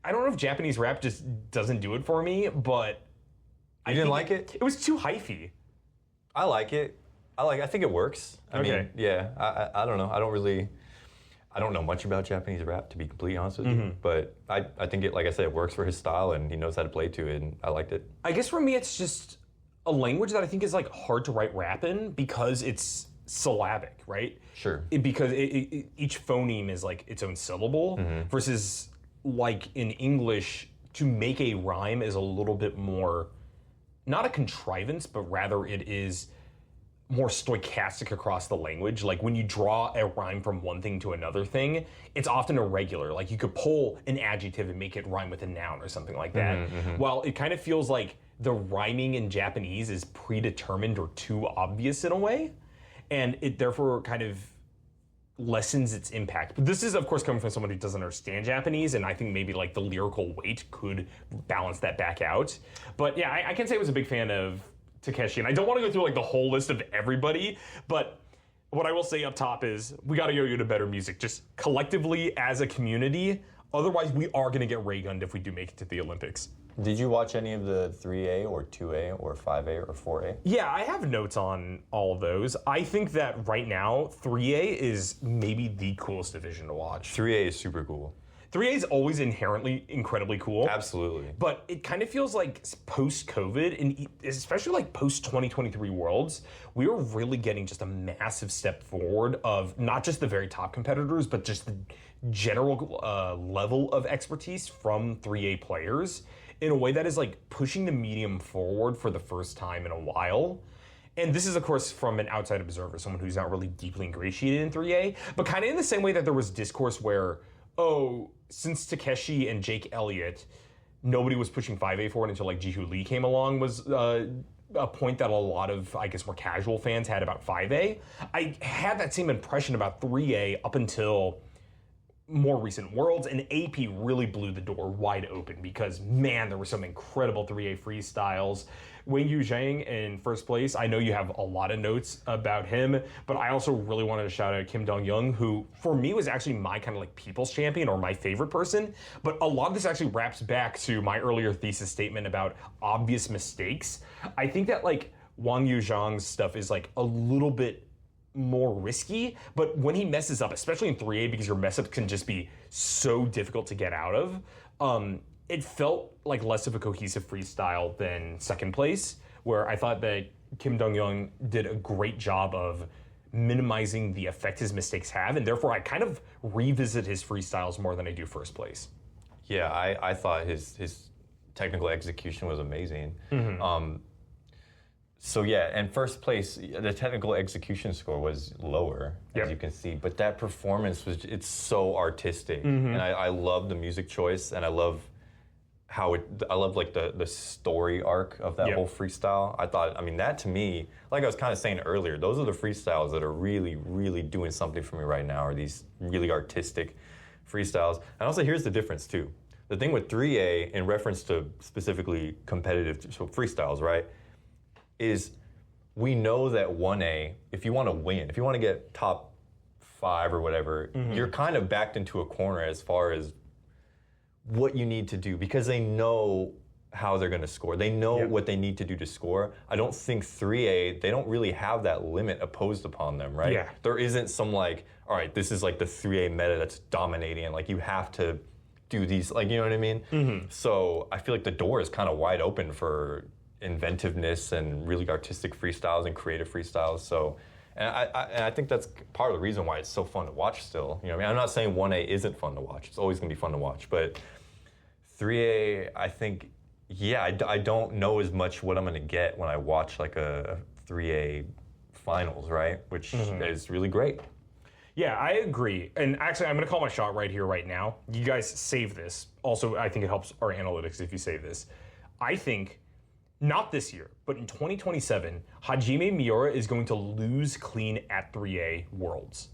if Japanese rap just doesn't do it for me, but You didn't like it? It was too hyphy. I like it. I think it works. I mean, yeah. I don't know. I don't know much about Japanese rap, to be completely honest with you. But I think it, like I said, it works for his style, and he knows how to play to it, and I liked it. I guess for me, it's just a language that I think is like hard to write rap in because it's syllabic, right? Sure. Because each phoneme is like its own syllable, versus like in English, to make a rhyme is a little bit more, not a contrivance, but rather it is more stochastic across the language. Like when you draw a rhyme from one thing to another thing, it's often irregular. Like you could pull an adjective and make it rhyme with a noun or something like that. While it kind of feels like the rhyming in Japanese is predetermined or too obvious in a way, and it therefore kind of lessens its impact. But this is, of course, coming from someone who doesn't understand Japanese, and I think maybe like the lyrical weight could balance that back out. But yeah, I can say I was a big fan of Takeshi, and I don't want to go through like the whole list of everybody, but what I will say up top is we got to yo-yo to better music, just collectively as a community. Otherwise, we are going to get ray gunned if we do make it to the Olympics. Did you watch any of the 3A or 2A or 5A or 4A? Yeah, I have notes on all of those. I think that right now, 3A is maybe the coolest division to watch. 3A is super cool. 3A is always inherently incredibly cool. Absolutely. But it kind of feels like post-COVID, and especially like post-2023 Worlds, we are really getting just a massive step forward of not just the very top competitors, but just the general level of expertise from 3A players in a way that is like pushing the medium forward for the first time in a while. And this is, of course, from an outside observer, someone who's not really deeply ingratiated in 3A, but kind of in the same way that there was discourse where, since Takeshi and Jake Elliott, nobody was pushing 5A forward until like Jihu Lee came along, was a point that a lot of, I guess, more casual fans had about 5A. I had that same impression about 3A up until more recent Worlds, and AP really blew the door wide open because, man, there were some incredible 3A freestyles. Wei Yu Zhang in first place. I know you have a lot of notes about him, but I also really wanted to shout out Kim Dong-young, who for me was actually my kind of like people's champion or my favorite person. But a lot of this actually wraps back to my earlier thesis statement about obvious mistakes. I think that like Wang Yu Zhang's stuff is like a little bit more risky, but when he messes up, especially in 3A, because your mess ups can just be so difficult to get out of, it felt like less of a cohesive freestyle than second place, where I thought that Kim Dong-young did a great job of minimizing the effect his mistakes have, and therefore I kind of revisit his freestyles more than I do first place. Yeah, I thought his technical execution was amazing. So yeah, and first place, the technical execution score was lower, as you can see, but that performance it's so artistic, and I love the music choice, and I love how I love like the story arc of that whole freestyle. I mean, that to me, like I was kind of saying earlier, those are the freestyles that are really, really doing something for me right now, are these really artistic freestyles. And also, here's the difference too. The thing with 3A, in reference to specifically competitive freestyles, right, is we know that 1A, if you want to win, if you want to get top 5 or whatever, you're kind of backed into a corner as far as what you need to do, because they know how they're going to score. They know what they need to do to score. I don't think 3A, they don't really have that limit opposed upon them, right? Yeah. There isn't some like, all right, this is like the 3A meta that's dominating, and like you have to do these, like, you know what I mean? So I feel like the door is kind of wide open for inventiveness and really artistic freestyles and creative freestyles. So, and I think that's part of the reason why it's so fun to watch still. You know what I mean? I'm not saying 1A isn't fun to watch. It's always going to be fun to watch. But 3A, I think, yeah, I don't know as much what I'm going to get when I watch like a 3A finals, right? Which is really great. Yeah, I agree. And actually, I'm going to call my shot right here, right now. You guys save this. Also, I think it helps our analytics if you save this. I think, not this year, but in 2027, Hajime Miura is going to lose clean at 3A Worlds.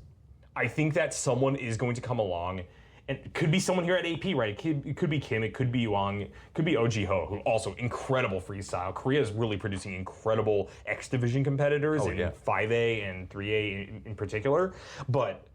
I think that someone is going to come along, and it could be someone here at AP, right? It could be Kim, it could be Wang, it could be Oji Ho, who also incredible freestyle. Korea is really producing incredible X Division competitors in 5A and 3A in particular. But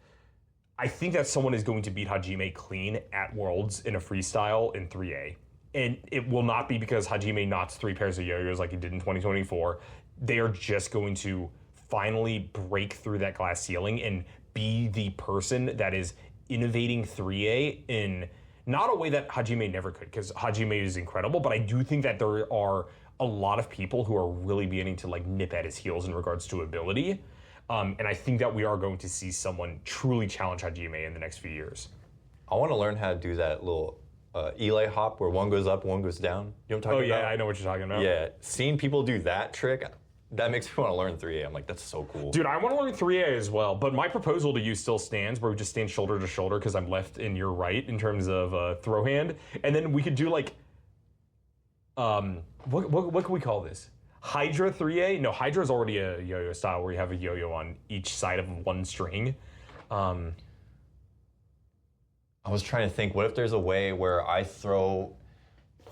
I think that someone is going to beat Hajime clean at Worlds in a freestyle in 3A. And it will not be because Hajime knots 3 pairs of yo-yos like he did in 2024. They are just going to finally break through that glass ceiling and be the person that is innovating 3A in not a way that Hajime never could, because Hajime is incredible, but I do think that there are a lot of people who are really beginning to like nip at his heels in regards to ability. And I think that we are going to see someone truly challenge Hajime in the next few years. I want to learn how to do that little Eli hop where one goes up, one goes down. You know what I'm talking about? Oh yeah, I know what you're talking about. Yeah, seeing people do that trick, that makes me want to learn 3A. I'm like, that's so cool. Dude, I want to learn 3A as well, but my proposal to you still stands, where we just stand shoulder to shoulder because I'm left and you're right in terms of throw hand, and then we could do like, what can we call this? Hydra 3A? No, Hydra is already a yo-yo style where you have a yo-yo on each side of one string. I was trying to think, what if there's a way where I throw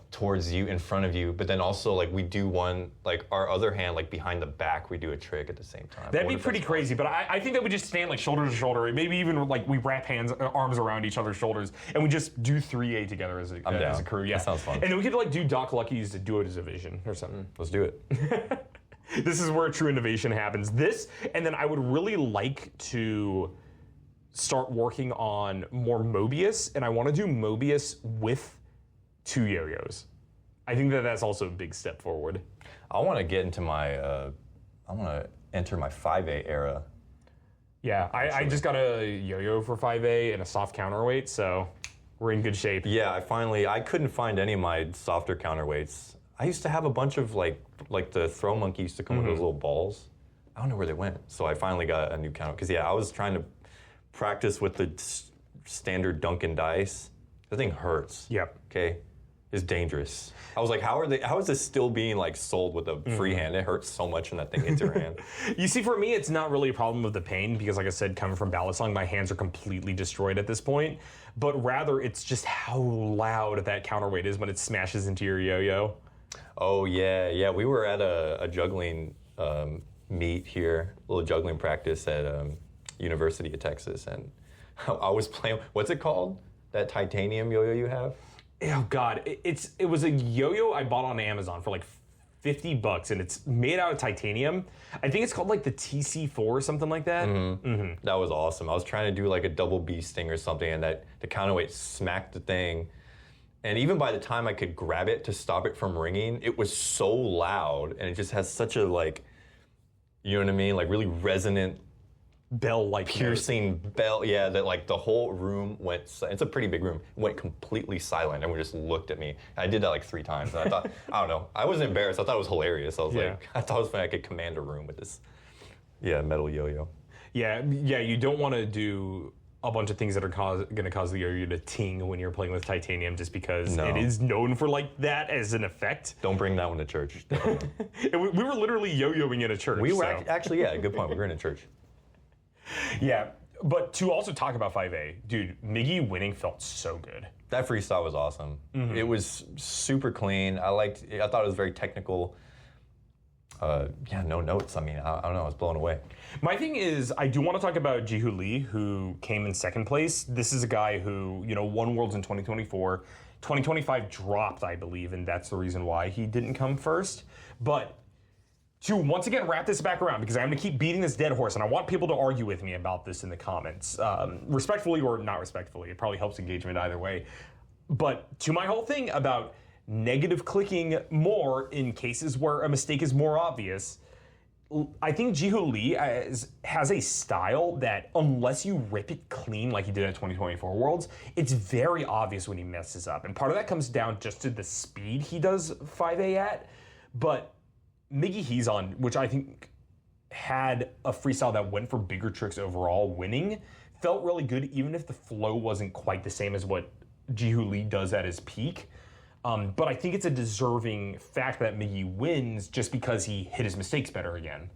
towards you in front of you, but then also like we do one, like our other hand, like behind the back, we do a trick at the same time. That'd be pretty crazy, but I think that we just stand like shoulder to shoulder, maybe even like we wrap arms around each other's shoulders, and we just do 3A together as a crew. Yeah, that sounds fun. And then we could like do Doc Lucky's to do it as a vision or something. Let's do it. This is where true innovation happens. This, and then I would really like to start working on more Mobius, and I want to do Mobius with 2 yo-yos. I think that that's also a big step forward. I want to get into my, I want to enter my 5A era. Yeah, I just got a yo-yo for 5A and a soft counterweight, so we're in good shape. Yeah, I couldn't find any of my softer counterweights. I used to have a bunch of like the throw monkey used to come with those little balls. I don't know where they went. So I finally got a new counter, because I was trying to practice with the standard Duncan dice. The thing hurts. Yep. Okay, it's dangerous. I was like, how is this still being like sold with a free hand? It hurts so much when that thing hits your hand. You see, for me, it's not really a problem of the pain, because like I said, coming from ballad song, my hands are completely destroyed at this point. But rather, it's just how loud that counterweight is when it smashes into your yo-yo. Oh yeah. We were at a juggling meet here, a little juggling practice at University of Texas, and I was playing. What's it called? That titanium yo-yo you have? Oh God, it was a yo-yo I bought on Amazon for like $50, and it's made out of titanium. I think it's called like the TC4 or something like that. That was awesome. I was trying to do like a double B sting or something, and that the counterweight smacked the thing. And even by the time I could grab it to stop it from ringing, it was so loud, and it just has such a like, you know what I mean, like really resonant, Bell-like piercing bell. Yeah, that like the whole room went. It's a pretty big room. Went completely silent. Everyone just looked at me. I did that like 3 times. And I thought, I don't know. I wasn't embarrassed. I thought it was hilarious. I was like, I thought it was funny. I could command a room with this. Yeah, metal yo-yo. Yeah. You don't want to do a bunch of things that are going to cause the yo-yo to ting when you're playing with titanium, just because it is known for like that as an effect. Don't bring that one to church. We were literally yo-yoing in a church. We were actually, yeah, good point. We were in a church. Yeah, but to also talk about 5A, dude, Miggy winning felt so good. That freestyle was awesome. It was super clean. I thought it was very technical. No notes. I mean, I don't know. I was blown away. My thing is, I do want to talk about Jihu Lee, who came in second place. This is a guy who, won Worlds in 2024. 2025 dropped, I believe, and that's the reason why he didn't come first. But to once again wrap this back around, because I'm going to keep beating this dead horse, and I want people to argue with me about this in the comments, respectfully or not respectfully. It probably helps engagement either way. But to my whole thing about negative clicking more in cases where a mistake is more obvious, I think Jihu Lee has a style that, unless you rip it clean like he did at 2024 Worlds, it's very obvious when he messes up. And part of that comes down just to the speed he does 5A at. But Miggy Hezon, which I think had a freestyle that went for bigger tricks overall, winning, felt really good, even if the flow wasn't quite the same as what Jihu Lee does at his peak. But I think it's a deserving fact that Miggy wins just because he hit his mistakes better again.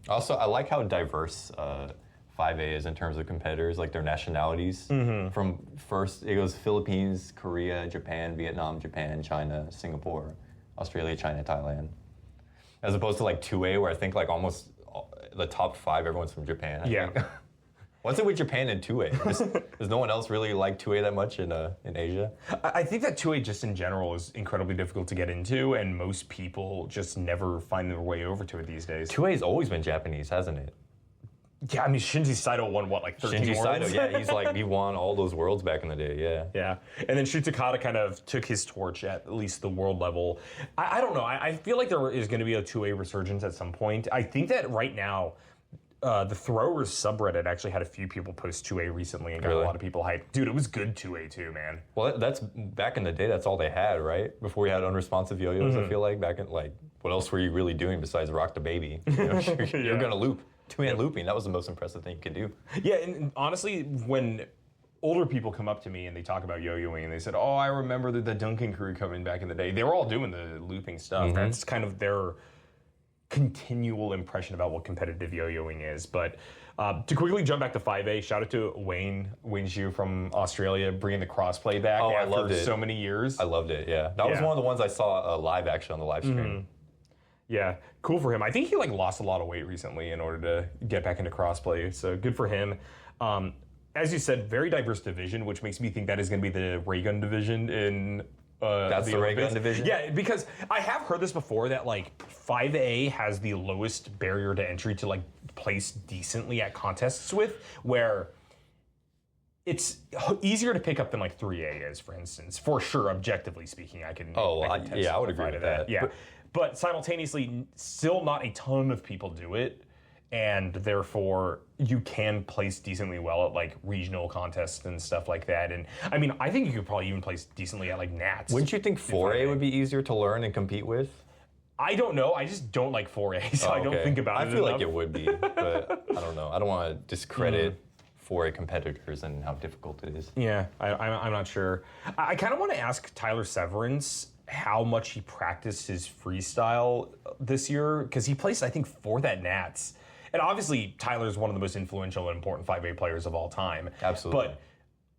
Also, I like how diverse 5A is in terms of competitors, like their nationalities. From first, it goes Philippines, Korea, Japan, Vietnam, Japan, China, Singapore, Australia, China, Thailand. As opposed to like 2A, where I think like almost the top 5, everyone's from Japan. I think. What's it with Japan and 2A? Does no one else really like 2A that much in Asia? I think that 2A just in general is incredibly difficult to get into, and most people just never find their way over to it these days. 2A's always been Japanese, hasn't it? Yeah, I mean, Shinji Saito won, like 13 Shinji worlds? Saito, yeah, he won all those worlds back in the day, yeah. Yeah, and then Shu Takada kind of took his torch at least the world level. I don't know, I feel like there is going to be a 2A resurgence at some point. I think that right now, the Throwers subreddit actually had a few people post 2A recently and got a lot of people hyped. Dude, it was good 2A too, man. Well, that's back in the day, that's all they had, right? Before we had unresponsive yo-yos, I feel like, back in, like, what else were you really doing besides rock the baby? You're going to loop. 2A looping, that was the most impressive thing you could do. Yeah, and honestly, when older people come up to me and they talk about yo-yoing and they said, oh, I remember the Duncan crew coming back in the day. They were all doing the looping stuff. That's kind of their continual impression about what competitive yo-yoing is. But to quickly jump back to 5A, shout out to Wayne Zhu from Australia, bringing the crossplay back after so many years. I loved it, yeah. That was one of the ones I saw live actually on the live stream. Yeah, cool for him. I think he lost a lot of weight recently in order to get back into crossplay, so good for him. As you said, very diverse division, which makes me think that is going to be the ray gun division in that's the ray gun division? Yeah, because I have heard this before that like 5A has the lowest barrier to entry to like place decently at contests with, where it's easier to pick up than like 3A is, for instance. For sure, objectively speaking, I can. I would agree with that. Yeah. But simultaneously, still not a ton of people do it, and therefore you can place decently well at like regional contests and stuff like that. And I mean, I think you could probably even place decently at like Nats. Wouldn't you think 4A would be easier to learn and compete with? I don't know. I just don't like 4A, so I don't think about it I feel enough. like it would be, but I don't know. I don't want to discredit 4A competitors and how difficult it is. Yeah, I'm not sure. I kind of want to ask Tyler Severance how much he practiced his freestyle this year, because he placed, I think, 4th at Nats. And obviously, Tyler is one of the most influential and important 5A players of all time. Absolutely. But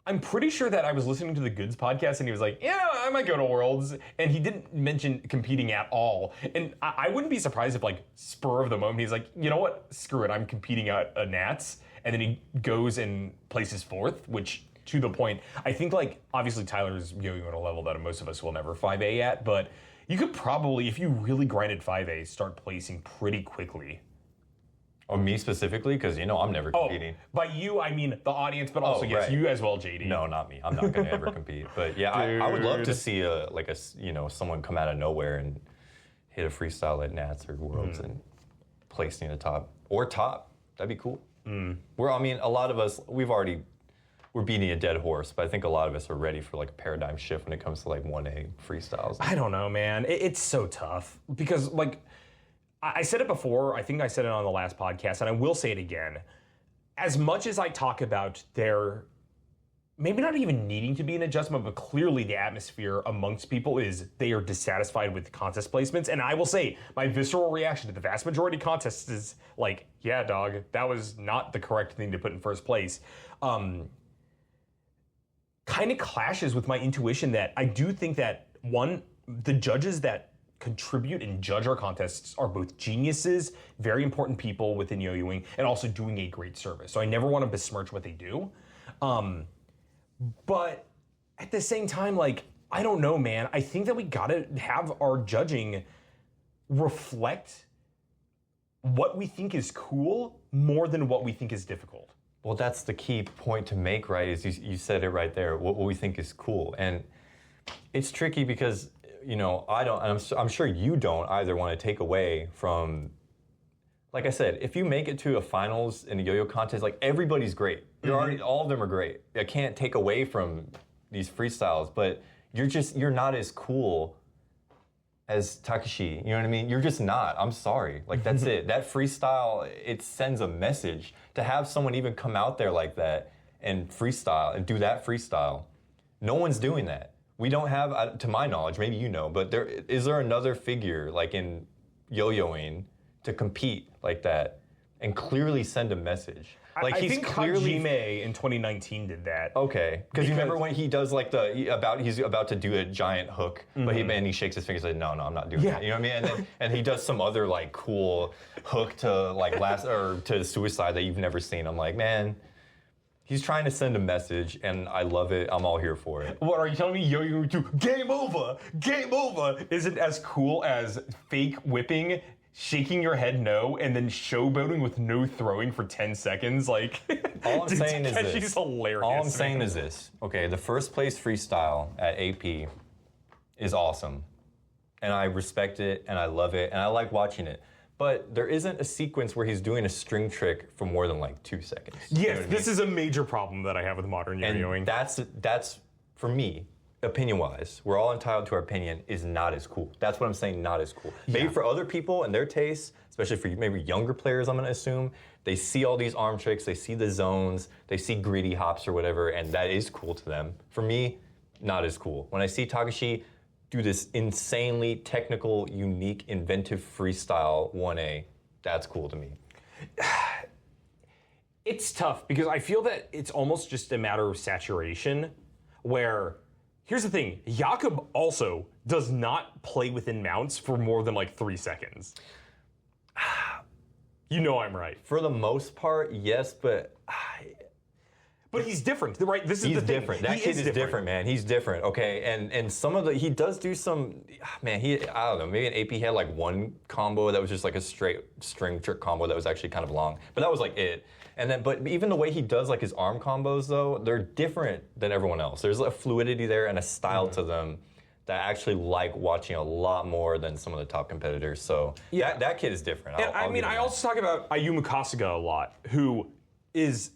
I'm pretty sure that I was listening to the Goods podcast and he was like, yeah, I might go to Worlds. And he didn't mention competing at all. And I wouldn't be surprised if, like, spur of the moment, he's like, you know what? Screw it. I'm competing at a Nats. And then he goes and places 4th, which to the point. I think, like, obviously Tyler's yo-yoing at a level that most of us will never 5A at, but you could probably, if you really grinded 5A, start placing pretty quickly. Or me specifically, because I'm never competing. By you, I mean the audience, but also yes, right. you as well, JD. No, not me. I'm not going to ever compete. But yeah, I would love to see someone come out of nowhere and hit a freestyle at Nats or Worlds and place near the top or top. That'd be cool. A lot of us we're beating a dead horse, but I think a lot of us are ready for like a paradigm shift when it comes to like 1A freestyles. I don't know, man. It's so tough because like. I said it before, I think I said it on the last podcast, and I will say it again. As much as I talk about there maybe not even needing to be an adjustment, but clearly the atmosphere amongst people is they are dissatisfied with contest placements. And I will say, my visceral reaction to the vast majority of contests is like, yeah, dog, that was not the correct thing to put in first place. Kind of clashes with my intuition that I do think that, one, the judges that contribute and judge our contests are both geniuses, very important people within yo-yoing, and also doing a great service. So I never want to besmirch what they do. But at the same time, like, I don't know, man. I think that we gotta have our judging reflect what we think is cool more than what we think is difficult. Well, that's the key point to make, right? Is you said it right there, what we think is cool. And it's tricky because I'm sure you don't either want to take away from, like I said, if you make it to a finals in a yo-yo contest, like everybo's great. All of them are great. I can't take away from these freestyles, but you're not as cool as Takeshi. You know what I mean? You're just not. I'm sorry. Like that's it. That freestyle, it sends a message. To have someone even come out there like that and freestyle and do that freestyle, no one's doing that. We don't have, to my knowledge, maybe you know, but is there another figure like in yo-yoing to compete like that and clearly send a message? Like I think Hajime in 2019 did that. Okay, because you remember when he does like he's about to do a giant hook, but he shakes his fingers like, no, I'm not doing that. You know what I mean? And he does some other like cool hook to like to suicide that you've never seen. I'm like, man. He's trying to send a message, and I love it. I'm all here for it. What, are you telling me yo-yo to game over isn't as cool as fake whipping, shaking your head no, and then showboating with no throwing for 10 seconds? Like, all I'm saying is this. Takeshi's hilarious. All I'm saying is this. Okay, the first place freestyle at AP is awesome, and I respect it, and I love it, and I like watching it. But there isn't a sequence where he's doing a string trick for more than like 2 seconds. Yes, this is a major problem that I have with modern yo-yoing. And that's for me, opinion-wise, we're all entitled to our opinion, is not as cool. That's what I'm saying, not as cool. Yeah. Maybe for other people and their tastes, especially for maybe younger players, I'm going to assume, they see all these arm tricks, they see the zones, they see greedy hops or whatever, and that is cool to them. For me, not as cool. When I see Takeshi do this insanely technical, unique, inventive freestyle 1A, that's cool to me. It's tough because I feel that it's almost just a matter of saturation where, here's the thing, Jakob also does not play within mounts for more than like 3 seconds. You know I'm right. For the most part, yes, but he's different, right? This is the thing. He's different. That kid is different, man. He's different, okay? And some of he does do some, man, I don't know, maybe in AP he had like one combo that was just like a straight string trick combo that was actually kind of long. But that was like it. And then, but even the way he does like his arm combos though, they're different than everyone else. There's a fluidity there and a style to them that I actually like watching a lot more than some of the top competitors. So yeah, that kid is different. I also talk about Ayumu Kasuga a lot, who is,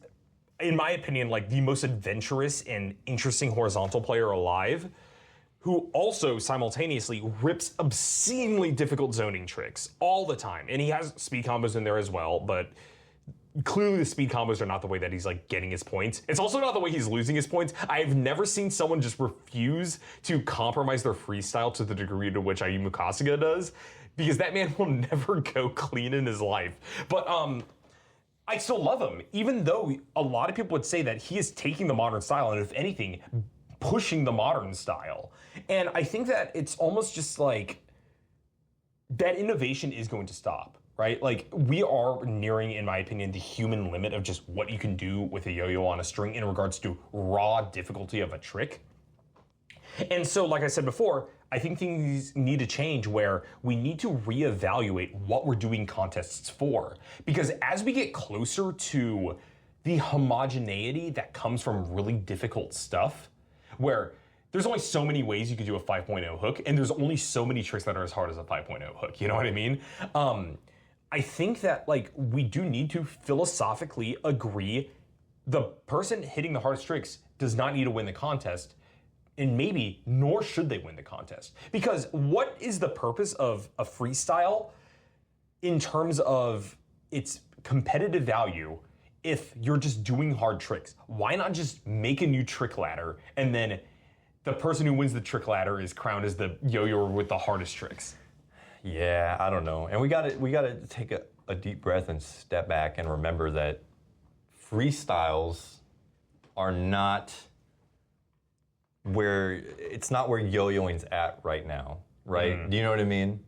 in my opinion, like the most adventurous and interesting horizontal player alive, who also simultaneously rips obscenely difficult zoning tricks all the time. And he has speed combos in there as well, but clearly the speed combos are not the way that he's like getting his points. It's also not the way he's losing his points. I've never seen someone just refuse to compromise their freestyle to the degree to which Ayumu Kasuga does, because that man will never go clean in his life. But I still love him, even though a lot of people would say that he is taking the modern style and, if anything, pushing the modern style. And I think that it's almost just like that innovation is going to stop. right? Like, we are nearing, in my opinion, the human limit of just what you can do with a yo-yo on a string in regards to raw difficulty of a trick. And so, like I said before, I think things need to change where we need to reevaluate what we're doing contests for. Because as we get closer to the homogeneity that comes from really difficult stuff, where there's only so many ways you could do a 5.0 hook, and there's only so many tricks that are as hard as a 5.0 hook, you know what I mean? I think that, like, we do need to philosophically agree the person hitting the hardest tricks does not need to win the contest, and maybe nor should they win the contest. Because what is the purpose of a freestyle in terms of its competitive value if you're just doing hard tricks? Why not just make a new trick ladder and then the person who wins the trick ladder is crowned as the yo-yoer with the hardest tricks? Yeah, I don't know. And we gotta take a deep breath and step back and remember that freestyles are not it's not where yo-yoing's at right now, right? Do you know what I mean?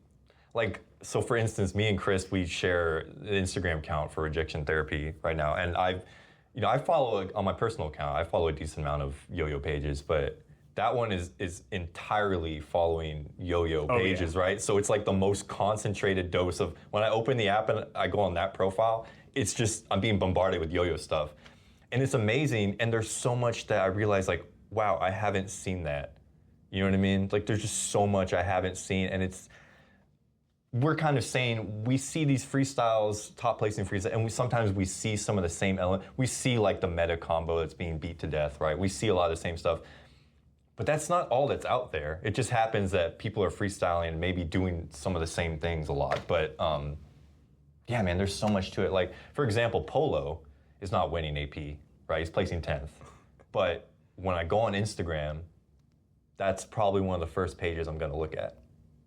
Like, so for instance, me and Chris, we share the Instagram account for Rejection Therapy right now, and I follow, on my personal account, I follow a decent amount of yo-yo pages, but that one is entirely following yo-yo pages, right? So it's like the most concentrated dose of, when I open the app and I go on that profile, it's just, I'm being bombarded with yo-yo stuff. And it's amazing, and there's so much that I realize, like, wow, I haven't seen that. You know what I mean? Like, there's just so much I haven't seen, and we're kind of saying, we see these freestyles, top placing freestyles, and sometimes we see some of the same element. We see, like, the meta combo that's being beat to death, right? We see a lot of the same stuff. But that's not all that's out there. It just happens that people are freestyling and maybe doing some of the same things a lot. But yeah, man, there's so much to it. Like, for example, Polo is not winning AP, right? He's placing 10th. But when I go on Instagram, that's probably one of the first pages I'm gonna look at,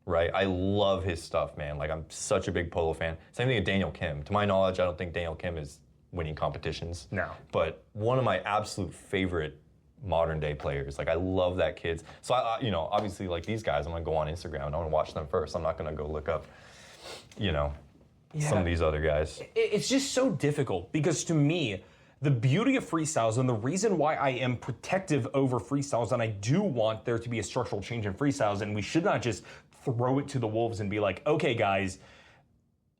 right? I love his stuff, man. Like, I'm such a big Polo fan. Same thing with Daniel Kim. To my knowledge, I don't think Daniel Kim is winning competitions. No. But one of my absolute favorite modern day players. Like, I love that kid. So I obviously, like, these guys, I'm gonna go on Instagram and I wanna watch them first. I'm not gonna go look up, some of these other guys. It's just so difficult because, to me, the beauty of freestyles, and the reason why I am protective over freestyles, and I do want there to be a structural change in freestyles, and we should not just throw it to the wolves and be like, okay, guys,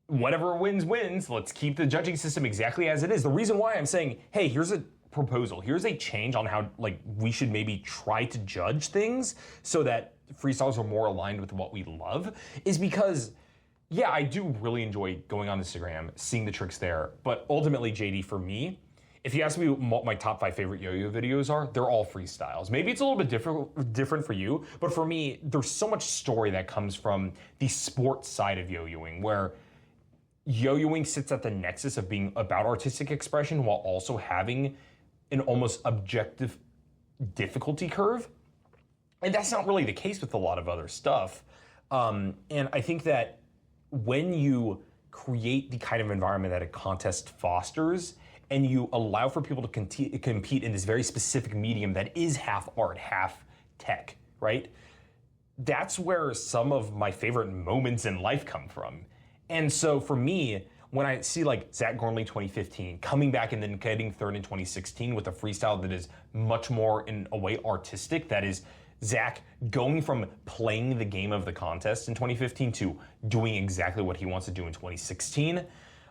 whatever wins, wins. Let's keep the judging system exactly as it is. The reason why I'm saying, hey, here's a proposal. Here's a change on how, like, we should maybe try to judge things so that freestyles are more aligned with what we love, is because, yeah, I do really enjoy going on Instagram, seeing the tricks there. But ultimately, JD, for me, if you ask me what my top 5 favorite yo-yo videos are, they're all freestyles. Maybe it's a little bit different for you, but for me, there's so much story that comes from the sports side of yo-yoing, where yo-yoing sits at the nexus of being about artistic expression while also having an almost objective difficulty curve. And that's not really the case with a lot of other stuff. And I think that when you create the kind of environment that a contest fosters, and you allow for people to compete in this very specific medium that is half art, half tech, right? That's where some of my favorite moments in life come from. And so for me, when I see, like, Zach Gormley 2015 coming back and then getting third in 2016 with a freestyle that is much more, in a way, artistic, that is Zach going from playing the game of the contest in 2015 to doing exactly what he wants to do in 2016,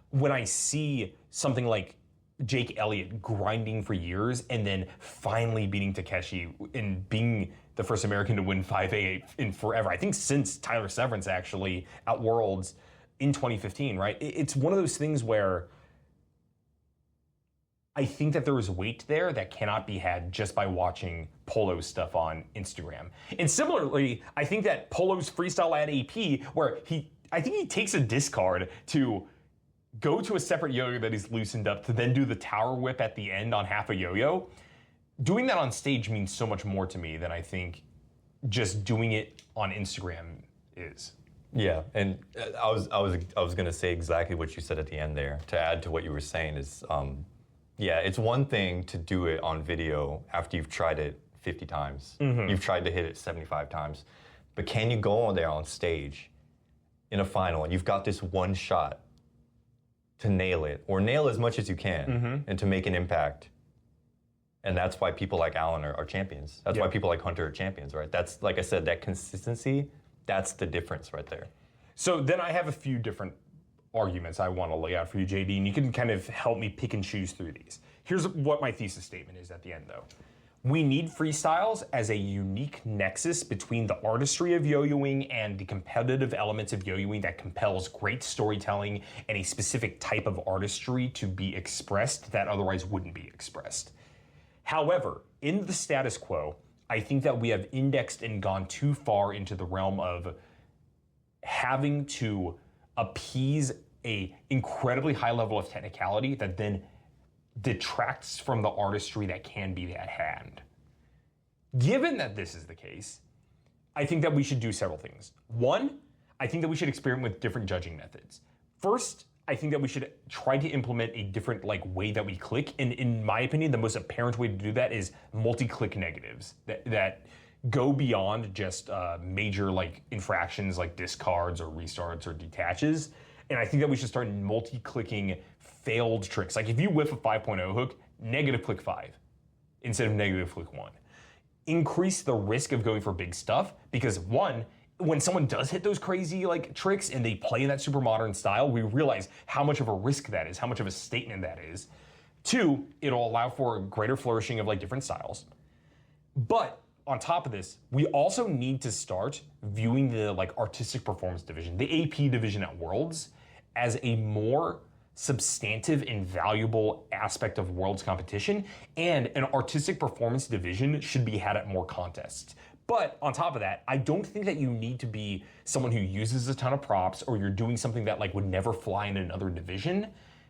when I see something like Jake Elliott grinding for years and then finally beating Takeshi and being the first American to win 5A in forever, I think since Tyler Severance, actually, at Worlds in 2015, right? It's one of those things where I think that there is weight there that cannot be had just by watching Polo's stuff on Instagram. And similarly, I think that Polo's freestyle at AP, where I think he takes a discard to go to a separate yo-yo that he's loosened up to then do the tower whip at the end on half a yo-yo. Doing that on stage means so much more to me than I think just doing it on Instagram is. Yeah, and I was gonna say exactly what you said at the end there. To add to what you were saying is, yeah, it's one thing to do it on video after you've tried it 50 times. Mm-hmm. You've tried to hit it 75 times, but can you go on there on stage in a final and you've got this one shot to nail it, or nail as much as you can, and to make an impact. And that's why people like Allen are champions. That's why people like Hunter are champions, right? That's, like I said, that consistency, that's the difference right there. So then I have a few different arguments I want to lay out for you, JD, and you can kind of help me pick and choose through these. Here's what my thesis statement is at the end, though. We need freestyles as a unique nexus between the artistry of yo-yoing and the competitive elements of yo-yoing that compels great storytelling and a specific type of artistry to be expressed that otherwise wouldn't be expressed. However, in the status quo, I think that we have indexed and gone too far into the realm of having to appease a incredibly high level of technicality that then detracts from the artistry that can be at hand. Given that this is the case, I think that we should do several things. One, I think that we should experiment with different judging methods. First, I think that we should try to implement a different way that we click. And in my opinion, the most apparent way to do that is multi-click negatives that go beyond just major infractions like discards or restarts or detaches. And I think that we should start multi-clicking failed tricks. Like if you whiff a 5.0 hook, negative click 5 instead of negative click 1. Increase the risk of going for big stuff because one, when someone does hit those crazy tricks and they play in that super modern style, we realize how much of a risk that is, how much of a statement that is. Two, it'll allow for a greater flourishing of different styles. But on top of this, we also need to start viewing the artistic performance division, the AP division at Worlds, as a more substantive and valuable aspect of Worlds competition, and an artistic performance division should be had at more contests. But on top of that, I don't think that you need to be someone who uses a ton of props or you're doing something that would never fly in another division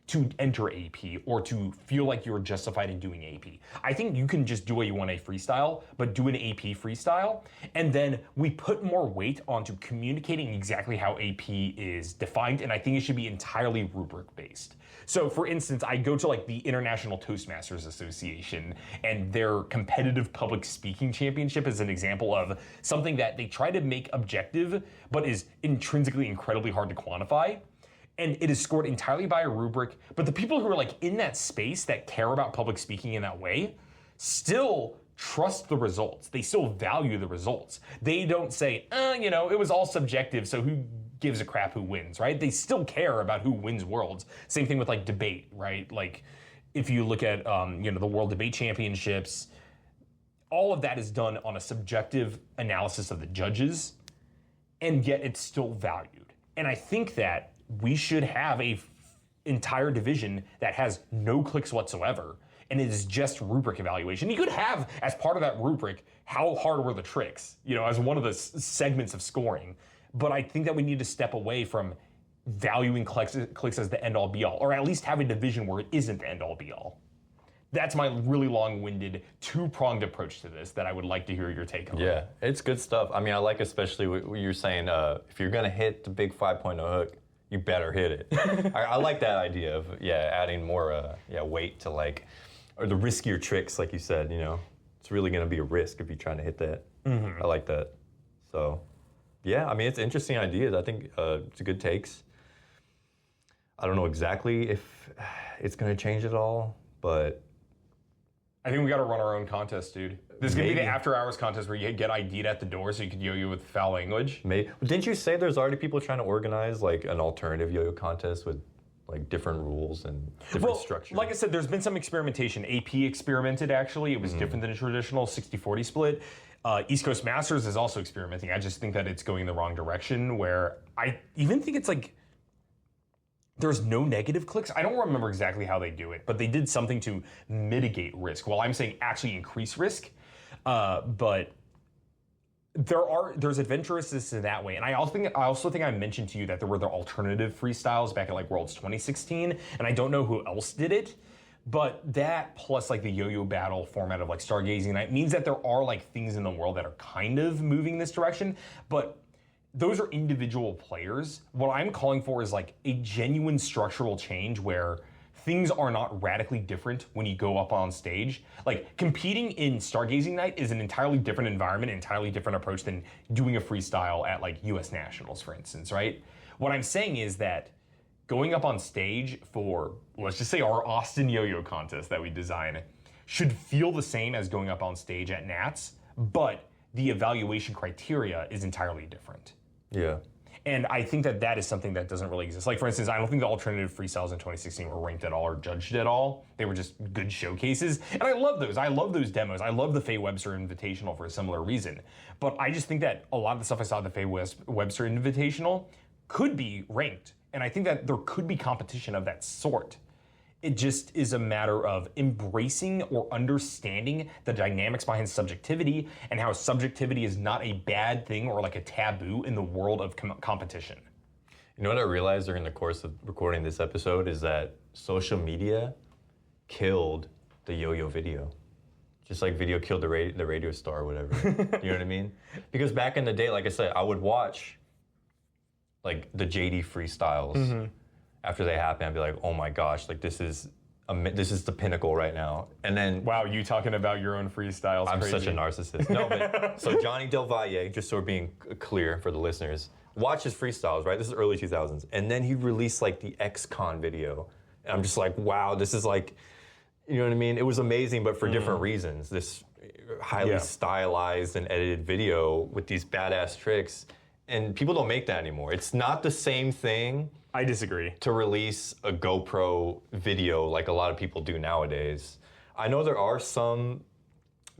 to enter AP or to feel like you're justified in doing AP. I think you can just do a 1A freestyle, but do an AP freestyle, and then we put more weight onto communicating exactly how AP is defined, and I think it should be entirely rubric-based. So for instance, I go to the International Toastmasters Association and their competitive public speaking championship is an example of something that they try to make objective, but is intrinsically incredibly hard to quantify. And it is scored entirely by a rubric, but the people who are in that space that care about public speaking in that way still trust the results. They still value the results. They don't say, it was all subjective, so who gives a crap who wins, right? They still care about who wins Worlds. Same thing with debate, right? If you look at the World Debate Championships, all of that is done on a subjective analysis of the judges, and yet it's still valued. And I think that we should have a entire division that has no clicks whatsoever, and it is just rubric evaluation. You could have, as part of that rubric, how hard were the tricks, as one of the segments of scoring. But I think that we need to step away from valuing clicks as the end-all be-all, or at least have a division where it isn't the end-all be-all. That's my really long-winded, two-pronged approach to this that I would like to hear your take on. Yeah, it's good stuff. I mean, I like especially what you're saying, if you're going to hit the big 5.0 hook, you better hit it. I like that idea of, adding more weight to or the riskier tricks, like you said, It's really going to be a risk if you're trying to hit that. I like that. So, yeah, I mean, it's interesting ideas. I think it's good takes. I don't know exactly if it's going to change it all, but I think we got to run our own contest, dude. This is going to be the after-hours contest where you get ID'd at the door so you can yo-yo with foul language. Maybe. Didn't you say there's already people trying to organize an alternative yo-yo contest with different rules and different structure? Like I said, there's been some experimentation. AP experimented, actually. It was different than a traditional 60-40 split. East Coast Masters is also experimenting. I just think that it's going in the wrong direction, where I even think it's there's no negative clicks. I don't remember exactly how they do it, but they did something to mitigate risk. Well, I'm saying actually increase risk, but there's adventurousness in that way. And I also think I mentioned to you that there were the alternative freestyles back at Worlds 2016, and I don't know who else did it. But that plus the yo-yo battle format of stargazing night means that there are things in the world that are kind of moving this direction, but those are individual players. What I'm calling for is a genuine structural change where things are not radically different when you go up on stage. Competing in Stargazing Night is an entirely different environment, entirely different approach than doing a freestyle at US Nationals, for instance, right? What I'm saying is that going up on stage for, let's just say, our Austin yo-yo contest that we design should feel the same as going up on stage at Nats, but the evaluation criteria is entirely different. Yeah. And I think that that is something that doesn't really exist. Like, for instance, I don't think the alternative freestyles in 2016 were ranked at all or judged at all. They were just good showcases. And I love those. I love those demos. I love the Faye Webster Invitational for a similar reason. But I just think that a lot of the stuff I saw at the Faye Webster Invitational could be ranked. And I think that there could be competition of that sort. It just is a matter of embracing or understanding the dynamics behind subjectivity and how subjectivity is not a bad thing or like a taboo in the world of competition. You know what I realized during the course of recording this episode is that social media killed the yo-yo video. Just like video killed the radio star or whatever. You know what I mean? Because back in the day, like I said, I would watch like the JD freestyles. After they happen, I'd be like, oh my gosh, like this is the pinnacle right now. And then Wow, you talking about your own freestyles? I'm crazy. such a narcissist. No, but so Johnny Del Valle, just so we're being clear for the listeners, watch his freestyles, right? This is early 2000s, and then he released like the X-Con video, and I'm just like, wow, this is like, you know what I mean? It was amazing, but for different reasons. This highly stylized and edited video with these badass tricks, and people don't make that anymore. It's not the same thing. I disagree. To release a GoPro video like a lot of people do nowadays. I know there are some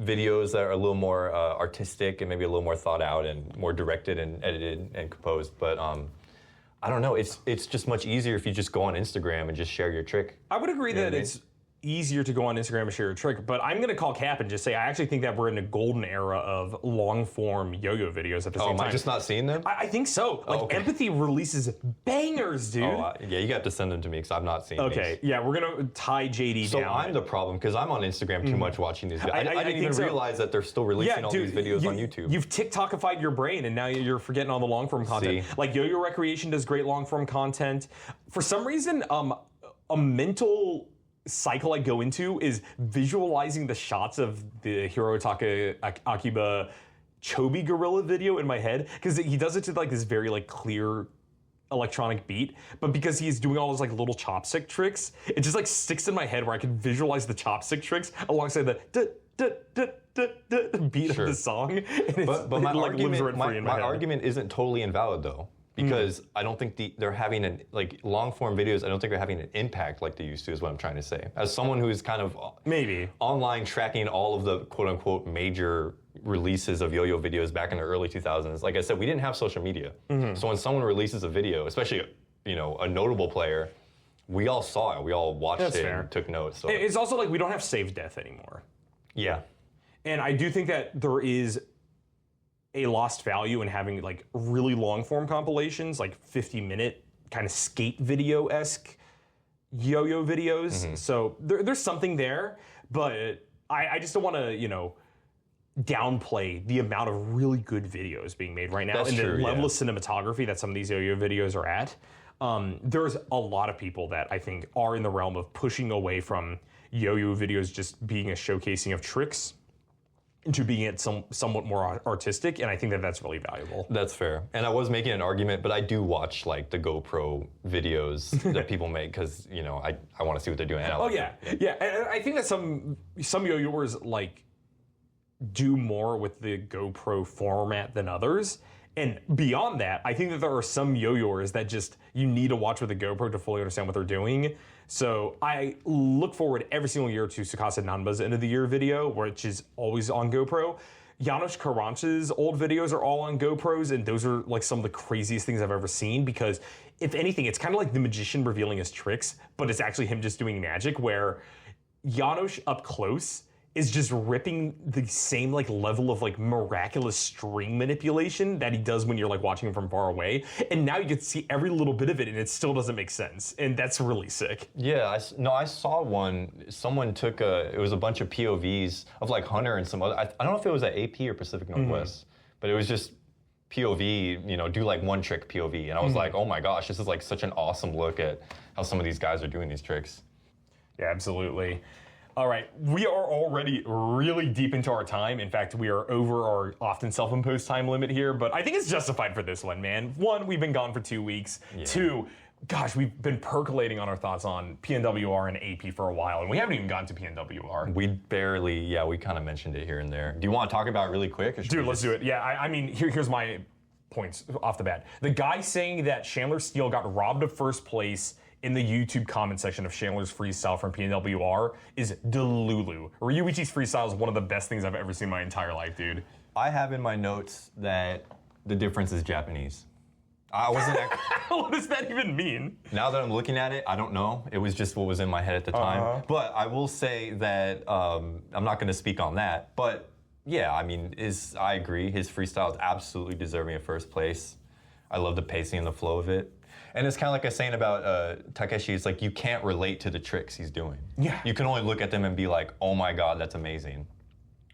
videos that are a little more artistic and maybe a little more thought out and more directed and edited and composed, but I don't know. It's just much easier if you just go on Instagram and just share your trick. I would agree that it's easier to go on Instagram and share a trick, but I'm going to call cap and just say I actually think that we're in a golden era of long-form yo-yo videos at the same Oh, am time. I just not seeing them? I think so. Like, okay. Empathy releases bangers, dude. Yeah, you have to send them to me because I've not seen Okay, these. yeah, we're going to tie JD So down. I'm the problem because I'm on Instagram too much watching these videos. I didn't think even so. realize that they're still releasing all these videos on YouTube. You've TikTokified your brain, and now you're forgetting all the long-form content. See? Like, Yo-Yo Recreation does great long-form content. For some reason, a mental cycle I go into is visualizing the shots of the Hirotaka Akiba Chobi gorilla video in my head, because he does it to like this very like clear electronic beat, but because he's doing all those like little chopstick tricks, it just like sticks in my head where I can visualize the chopstick tricks alongside the beat of the song. And But my like lives rent free in my head. argument isn't totally invalid though, because I don't think they're having like long form videos. I don't think they're having an impact like they used to. Is what I'm trying to say. As someone who's kind of maybe online tracking all of the quote unquote major releases of yo-yo videos back in the early 2000s. Like I said, we didn't have social media, so when someone releases a video, especially a notable player, we all saw it. We all watched it and took notes. So it's also like we don't have save death anymore. yeah. And I do think that there is a lost value in having like really long form compilations, like 50-minute kind of skate video-esque yo-yo videos. So there's something there, but I just don't want to, downplay the amount of really good videos being made right now. That's and true, the level of cinematography that some of these yo-yo videos are at. There's a lot of people that I think are in the realm of pushing away from yo-yo videos just being a showcasing of tricks into being it somewhat more artistic, and I think that that's really valuable. That's fair. And I was making an argument, but I do watch like the GoPro videos that people make because I want to see what they're doing. Oh yeah, yeah. And I think that some yo-yoers like do more with the GoPro format than others. And beyond that, I think that there are some yo-yoers that just you need to watch with the GoPro to fully understand what they're doing. So I look forward every single year to Tsukasa Nanba's end of the year video, which is always on GoPro. Janusz Karanch's old videos are all on GoPros, and those are like some of the craziest things I've ever seen, because if anything, it's kind of like the magician revealing his tricks, but it's actually him just doing magic, where Janusz up close is just ripping the same like level of like miraculous string manipulation that he does when you're like watching him from far away. And now you get to see every little bit of it and it still doesn't make sense. And that's really sick. Yeah, I saw one. Someone took it was a bunch of POVs of like Hunter and some other, I don't know if it was at AP or Pacific Northwest, but it was just POV, do like one trick POV. And I was like, oh my gosh, this is like such an awesome look at how some of these guys are doing these tricks. Yeah, absolutely. All right, we are already really deep into our time. In fact, we are over our often self-imposed time limit here, but I think it's justified for this one, man. One, we've been gone for 2 weeks. Yeah. Two, Gosh, we've been percolating on our thoughts on PNWR and AP for a while, and we haven't even gotten to PNWR. We kind of mentioned it here and there. Do you want to talk about it really quick? Dude, let's do it. Yeah, I mean, here's my points off the bat. The guy saying that Chandler Steele got robbed of first place in the YouTube comment section of Chandler's freestyle from PNWR is delulu. Ryuichi's freestyle is one of the best things I've ever seen in my entire life, dude. I have in my notes that the difference is Japanese. I wasn't. What does that even mean? Now that I'm looking at it, I don't know. It was just what was in my head at the time. But I will say that I'm not going to speak on that. But yeah, I mean, I agree. His freestyle is absolutely deserving of first place. I love the pacing and the flow of it. And it's kind of like I was saying about Takeshi. It's like you can't relate to the tricks he's doing. Yeah. You can only look at them and be like, oh my God, that's amazing.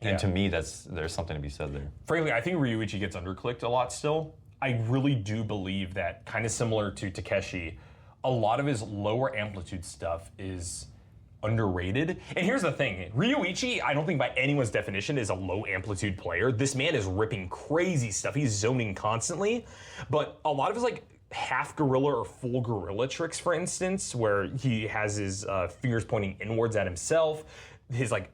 And to me, there's something to be said there. Frankly, I think Ryuichi gets underclicked a lot still. I really do believe that, kind of similar to Takeshi, a lot of his lower amplitude stuff is underrated. And here's the thing, Ryuichi, I don't think by anyone's definition is a low amplitude player. This man is ripping crazy stuff. He's zoning constantly. But a lot of his like half gorilla or full gorilla tricks, for instance, where he has his fingers pointing inwards at himself, his like,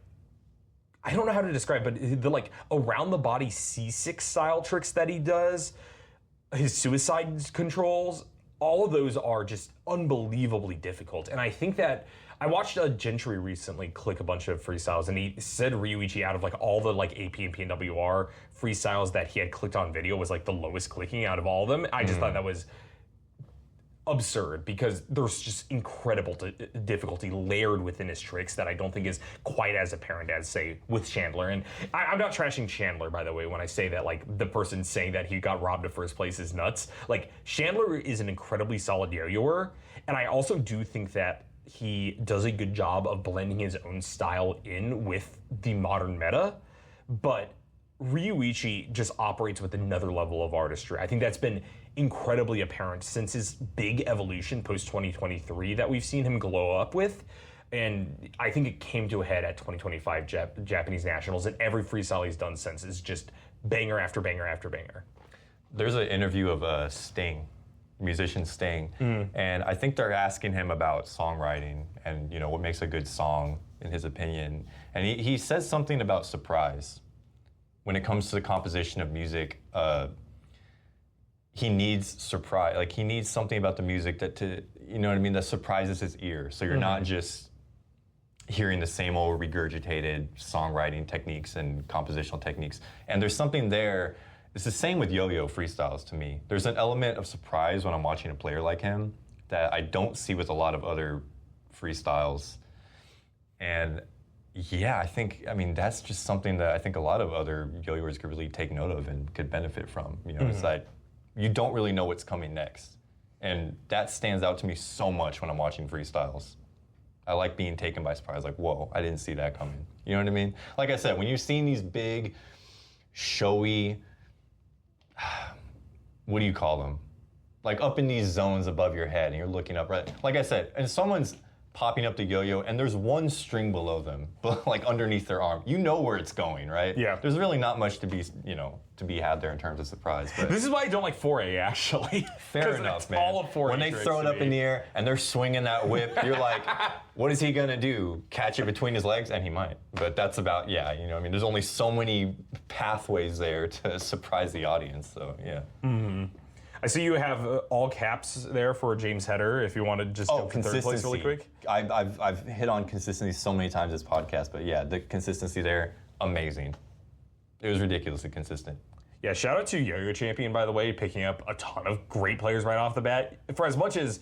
I don't know how to describe, but the like around the body C6 style tricks that he does, his suicide controls, all of those are just unbelievably difficult. And I think that I watched a Gentry recently click a bunch of freestyles, and he said Ryuichi, out of like all the like AP and PNWR freestyles that he had clicked on video, was like the lowest clicking out of all of them. I just thought that was absurd because there's just incredible difficulty layered within his tricks that I don't think is quite as apparent as, say, with Chandler. And I'm not trashing Chandler, by the way, when I say that like the person saying that he got robbed of first place is nuts. Like, Chandler is an incredibly solid yo-yoer, and I also do think that he does a good job of blending his own style in with the modern meta, but Ryuichi just operates with another level of artistry. I think that's been incredibly apparent since his big evolution post 2023 that we've seen him glow up with. And I think it came to a head at 2025 Japanese Nationals, and every freestyle he's done since is just banger after banger after banger. There's an interview of Sting, musician Sting, and I think they're asking him about songwriting and what makes a good song in his opinion. And he says something about surprise. When it comes to the composition of music, he needs surprise. Like, he needs something about the music that that surprises his ear. So you're not just hearing the same old regurgitated songwriting techniques and compositional techniques. And there's something there. It's the same with yo-yo freestyles to me. There's an element of surprise when I'm watching a player like him that I don't see with a lot of other freestyles. And yeah, that's just something that I think a lot of other yo-yoers could really take note of and could benefit from. It's like you don't really know what's coming next. And that stands out to me so much when I'm watching freestyles. I like being taken by surprise, like, whoa, I didn't see that coming. You know what I mean? Like I said, when you've seen these big, showy, what do you call them? Like up in these zones above your head and you're looking up, right? Like I said, and someone's popping up the yo-yo and there's one string below them, but like underneath their arm. You know where it's going, right? Yeah. There's really not much to be, to be had there in terms of surprise. But this is why I don't like 4A, actually. Fair enough, man. All of 4A when they throw it up in the air and they're swinging that whip, you're like, what is he gonna do? Catch it between his legs? And he might. But that's about, there's only so many pathways there to surprise the audience, so yeah. I see you have all caps there for James Heder, if you want to just go for third place really quick. I've hit on consistency so many times this podcast, but yeah, the consistency there, amazing. It was ridiculously consistent. Yeah, shout out to Yo-Yo Champion, by the way, picking up a ton of great players right off the bat. For as much as,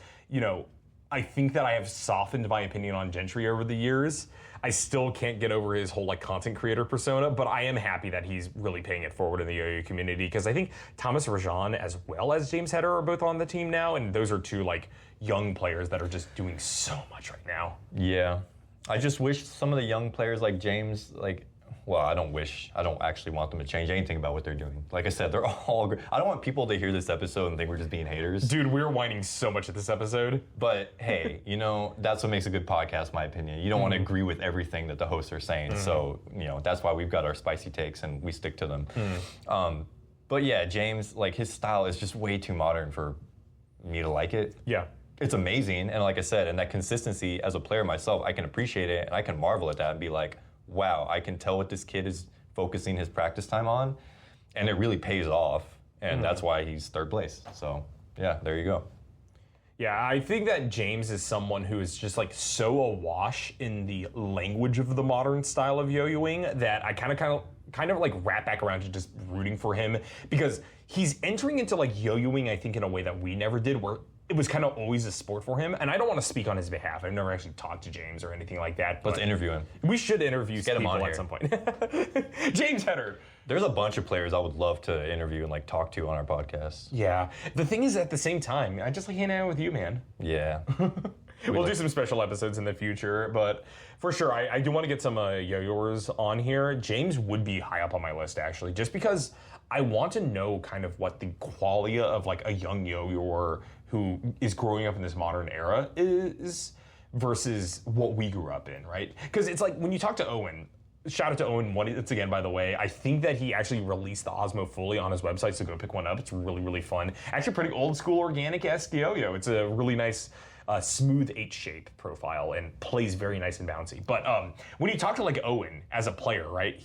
I think that I have softened my opinion on Gentry over the years, I still can't get over his whole content creator persona, but I am happy that he's really paying it forward in the yo-yo community, because I think Thomas Rajan as well as James Heder are both on the team now, and those are two young players that are just doing so much right now. Yeah. I just wish some of the young players like James, I don't actually want them to change anything about what they're doing. Like I said, they're all great. I don't want people to hear this episode and think we're just being haters. Dude, we're whining so much at this episode. But hey, that's what makes a good podcast, in my opinion. You don't want to agree with everything that the hosts are saying. So, that's why we've got our spicy takes and we stick to them. But yeah, James, his style is just way too modern for me to like it. Yeah. it's amazing. And like I said, and that consistency as a player myself, I can appreciate it and I can marvel at that and be like, wow, I can tell what this kid is focusing his practice time on, and it really pays off. And that's why he's third place. So yeah, there you go. Yeah, I think that James is someone who is just like so awash in the language of the modern style of yo-yoing that I kind of like wrap back around to just rooting for him, because he's entering into like yo-yoing, I think, in a way that we never did, where it was kind of always a sport for him. And I don't want to speak on his behalf. I've never actually talked to James or anything like that. Let's interview him. We should interview get him people on at here. some point. James Header. There's a bunch of players I would love to interview and like talk to on our podcast. Yeah. The thing is, at the same time, I just like hanging out with you, man. Yeah. We'll do some special episodes in the future, but for sure, I do want to get some yo-yoers on here. James would be high up on my list, actually, just because I want to know kind of what the quality of like a young yo-yoer who is growing up in this modern era is versus what we grew up in, right? Because it's like when you talk to Owen, shout out to Owen once again, by the way. I think that he actually released the Osmo fully on his website, so go pick one up. It's really, really fun. Actually, pretty old school organic-esque yo-yo. It's a really nice smooth H-shape profile and plays very nice and bouncy. But when you talk to like Owen as a player, right,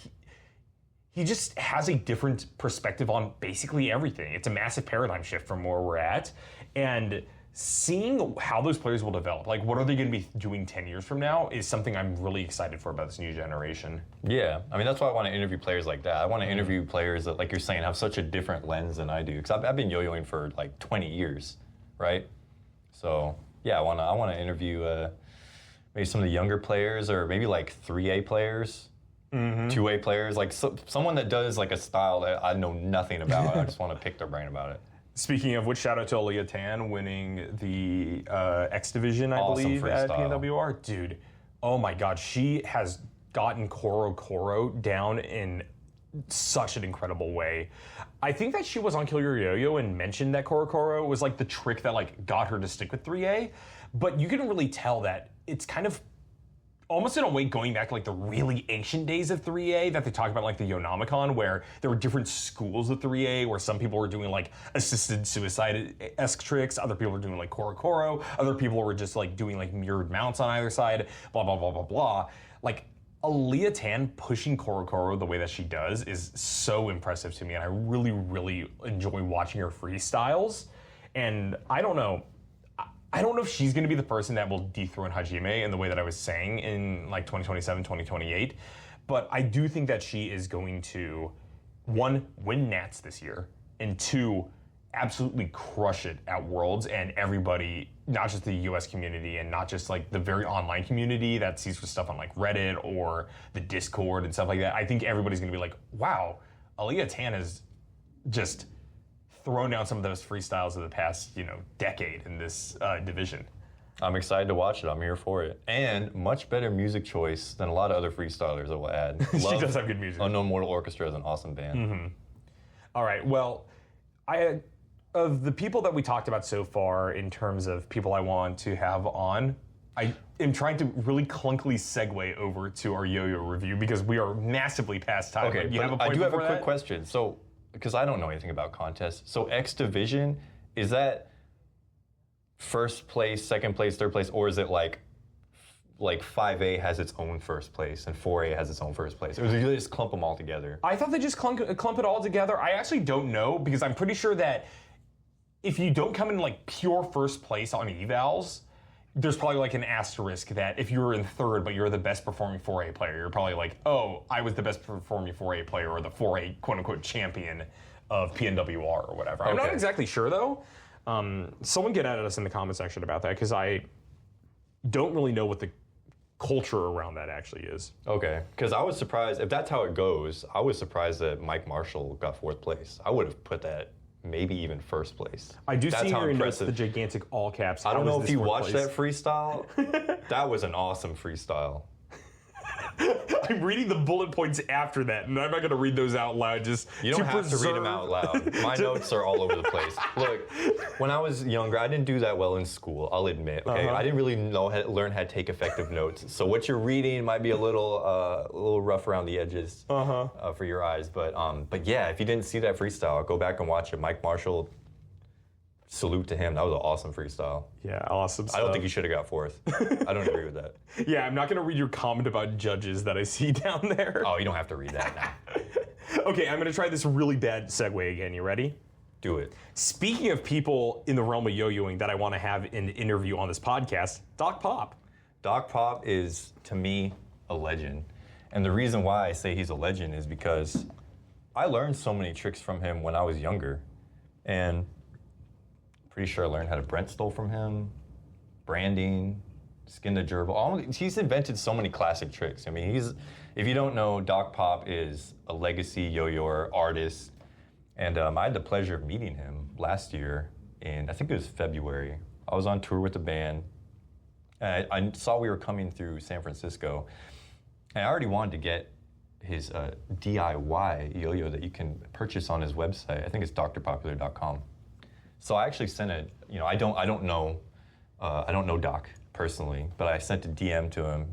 he just has a different perspective on basically everything. It's a massive paradigm shift from where we're at. And seeing how those players will develop, like what are they going to be doing 10 years from now, is something I'm really excited for about this new generation. Yeah, I mean, that's why I want to interview players like that. I want to interview players that, like you're saying, have such a different lens than I do. Because I've been yo-yoing for like 20 years, right? So yeah, I want to interview maybe some of the younger players, or maybe like 3A players, 2A players, like someone that does like a style that I know nothing about. I just want to pick their brain about it. Speaking of which, shout out to Aaliyah Tan winning the X Division, I believe, at PNWR. Dude, oh my God, she has gotten Koro down in such an incredible way. I think that she was on Kill Your Yo-Yo and mentioned that Koro was like the trick that like got her to stick with 3A, but you can really tell that it's kind of almost in a way going back to like the really ancient days of 3A that they talk about, like the Yonomicon, where there were different schools of 3A, where some people were doing like assisted suicide-esque tricks, other people were doing like Koro, other people were just like doing like mirrored mounts on either side, blah, blah, blah, blah, blah. Like Aaliyah Tan pushing Koro the way that she does is so impressive to me, and I really, really enjoy watching her freestyles. And I don't know if she's going to be the person that will dethrone Hajime in the way that I was saying in like 2027, 2028. But I do think that she is going to, one, win Nats this year, and two, absolutely crush it at Worlds, and everybody, not just the US community and not just like the very online community that sees stuff on like Reddit or the Discord and stuff like that. I think everybody's going to be like, wow, Aaliyah Tan has just thrown down some of those freestyles of the past, decade in this division. I'm excited to watch it. I'm here for it. And much better music choice than a lot of other freestylers, I will add. She does have good music. Unknown Mortal Orchestra is an awesome band. Mm-hmm. All right, well, of the people that we talked about so far in terms of people I want to have on, I am trying to really clunkily segue over to our yo-yo review because we are massively past time. Okay, you have a point I do have a before quick that? question. So, because I don't know anything about contests, so X Division, is that first place, second place, third place, or is it like 5A has its own first place and 4A has its own first place? Or do you just clump them all together? I thought they just clump it all together. I actually don't know, because I'm pretty sure that if you don't come in like pure first place on evals, there's probably like an asterisk that if you're in third but you're the best performing 4A player, you're probably like, oh, I was the best performing 4A player, or the 4A quote unquote champion of PNWR or whatever. I'm not exactly sure though. Someone get at us in the comment section about that, because I don't really know what the culture around that actually is. Okay, because I was surprised, if that's how it goes, I was surprised that Mike Marshall got fourth place. I would have put that maybe even first place. I do see how here in notes impressive. the gigantic all caps. I don't How know is if this you fourth watched place? that freestyle. That was an awesome freestyle. I'm reading the bullet points after that, and I'm not going to read those out loud. Just You don't have to read them out loud. My notes are all over the place. Look, when I was younger, I didn't do that well in school, I'll admit. Okay, I didn't really learn how to take effective notes. So what you're reading might be a little rough around the edges for your eyes. But yeah, if you didn't see that freestyle, go back and watch it. Mike Marshall, salute to him. That was an awesome freestyle. Yeah, awesome stuff. I don't think he should have got fourth. I don't agree with that. Yeah, I'm not going to read your comment about judges that I see down there. Oh, you don't have to read that now. Okay, I'm going to try this really bad segue again. You ready? Do it. Speaking of people in the realm of yo-yoing that I want to have in interview on this podcast, Doc Pop. Doc Pop is, to me, a legend. And the reason why I say he's a legend is because I learned so many tricks from him when I was younger. And pretty sure I learned how to Brent stole from him, branding, skin to gerbil. He's invented so many classic tricks. I mean, if you don't know, Doc Pop is a legacy yo-yoer artist. And I had the pleasure of meeting him last year in, I think it was February. I was on tour with the band. And I saw we were coming through San Francisco. And I already wanted to get his DIY yo-yo that you can purchase on his website. I think it's drpopular.com. So I actually sent I don't know Doc personally, but I sent a DM to him.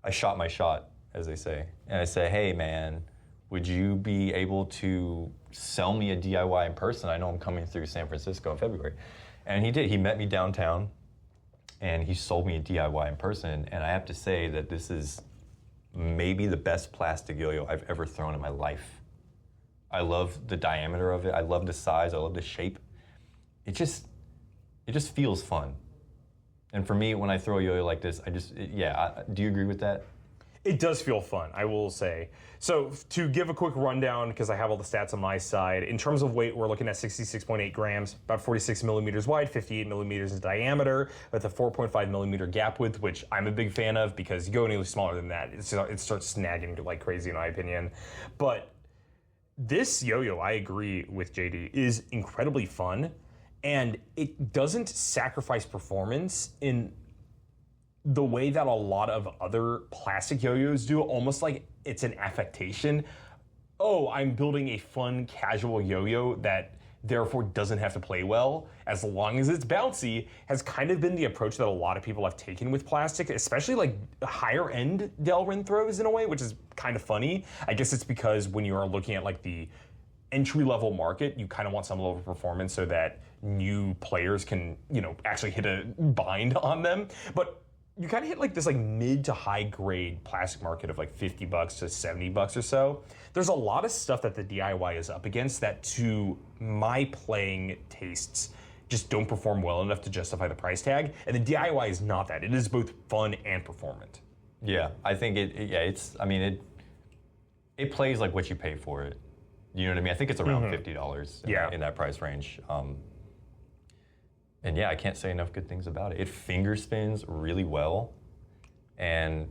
I shot my shot, as they say. And I said, hey man, would you be able to sell me a DIY in person? I know I'm coming through San Francisco in February. And he did. He met me downtown and he sold me a DIY in person. And I have to say that this is maybe the best plastic yo-yo I've ever thrown in my life. I love the diameter of it. I love the size. I love the shape. It just feels fun. And for me, when I throw a yo-yo like this, do you agree with that? It does feel fun, I will say. So to give a quick rundown, because I have all the stats on my side, in terms of weight, we're looking at 66.8 grams, about 46 millimeters wide, 58 millimeters in diameter, with a 4.5 millimeter gap width, which I'm a big fan of because you go any smaller than that, it starts snagging like crazy in my opinion. But this yo-yo, I agree with JD, is incredibly fun, and it doesn't sacrifice performance in the way that a lot of other plastic yo-yos do, almost like it's an affectation. Oh, I'm building a fun, casual yo-yo that therefore doesn't have to play well as long as it's bouncy, has kind of been the approach that a lot of people have taken with plastic, especially like higher end Delrin throws in a way, which is kind of funny. I guess it's because when you are looking at like the entry level market, you kind of want some level of performance so that new players can, actually hit a bind on them. But you kind of hit like this like mid to high grade plastic market of like $50 to $70 or so. There's a lot of stuff that the DIY is up against that to my playing tastes just don't perform well enough to justify the price tag. And the DIY is not that. It is both fun and performant. Yeah, I think it plays like what you pay for it. You know what I mean? I think it's around $50 in that price range. And yeah, I can't say enough good things about it. It finger spins really well, and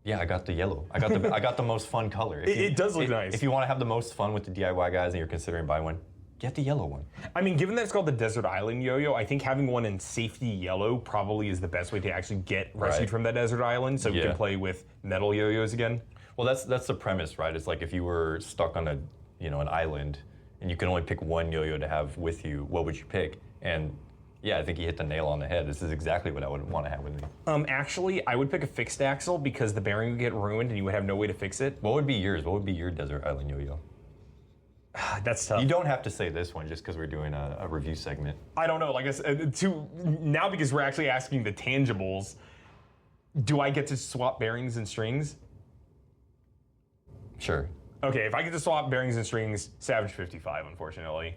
yeah, I got the yellow. I got the most fun color. It does look nice. If you want to have the most fun with the DIY guys and you're considering buying one, get the yellow one. I mean, given that it's called the Desert Island Yo-Yo, I think having one in safety yellow probably is the best way to actually get rescued from that desert island, so we can play with metal yo-yos again. Well, that's the premise, right? It's like if you were stuck on an island and you can only pick one yo-yo to have with you, what would you pick? And yeah, I think you hit the nail on the head. This is exactly what I would want to have with me. Actually, I would pick a fixed axle because the bearing would get ruined and you would have no way to fix it. What would be yours? What would be your Desert Island yo-yo? That's tough. You don't have to say this one just because we're doing a review segment. I don't know. Like I said, now because we're actually asking the tangibles, do I get to swap bearings and strings? Sure. Okay, if I get to swap bearings and strings, Savage 55, unfortunately.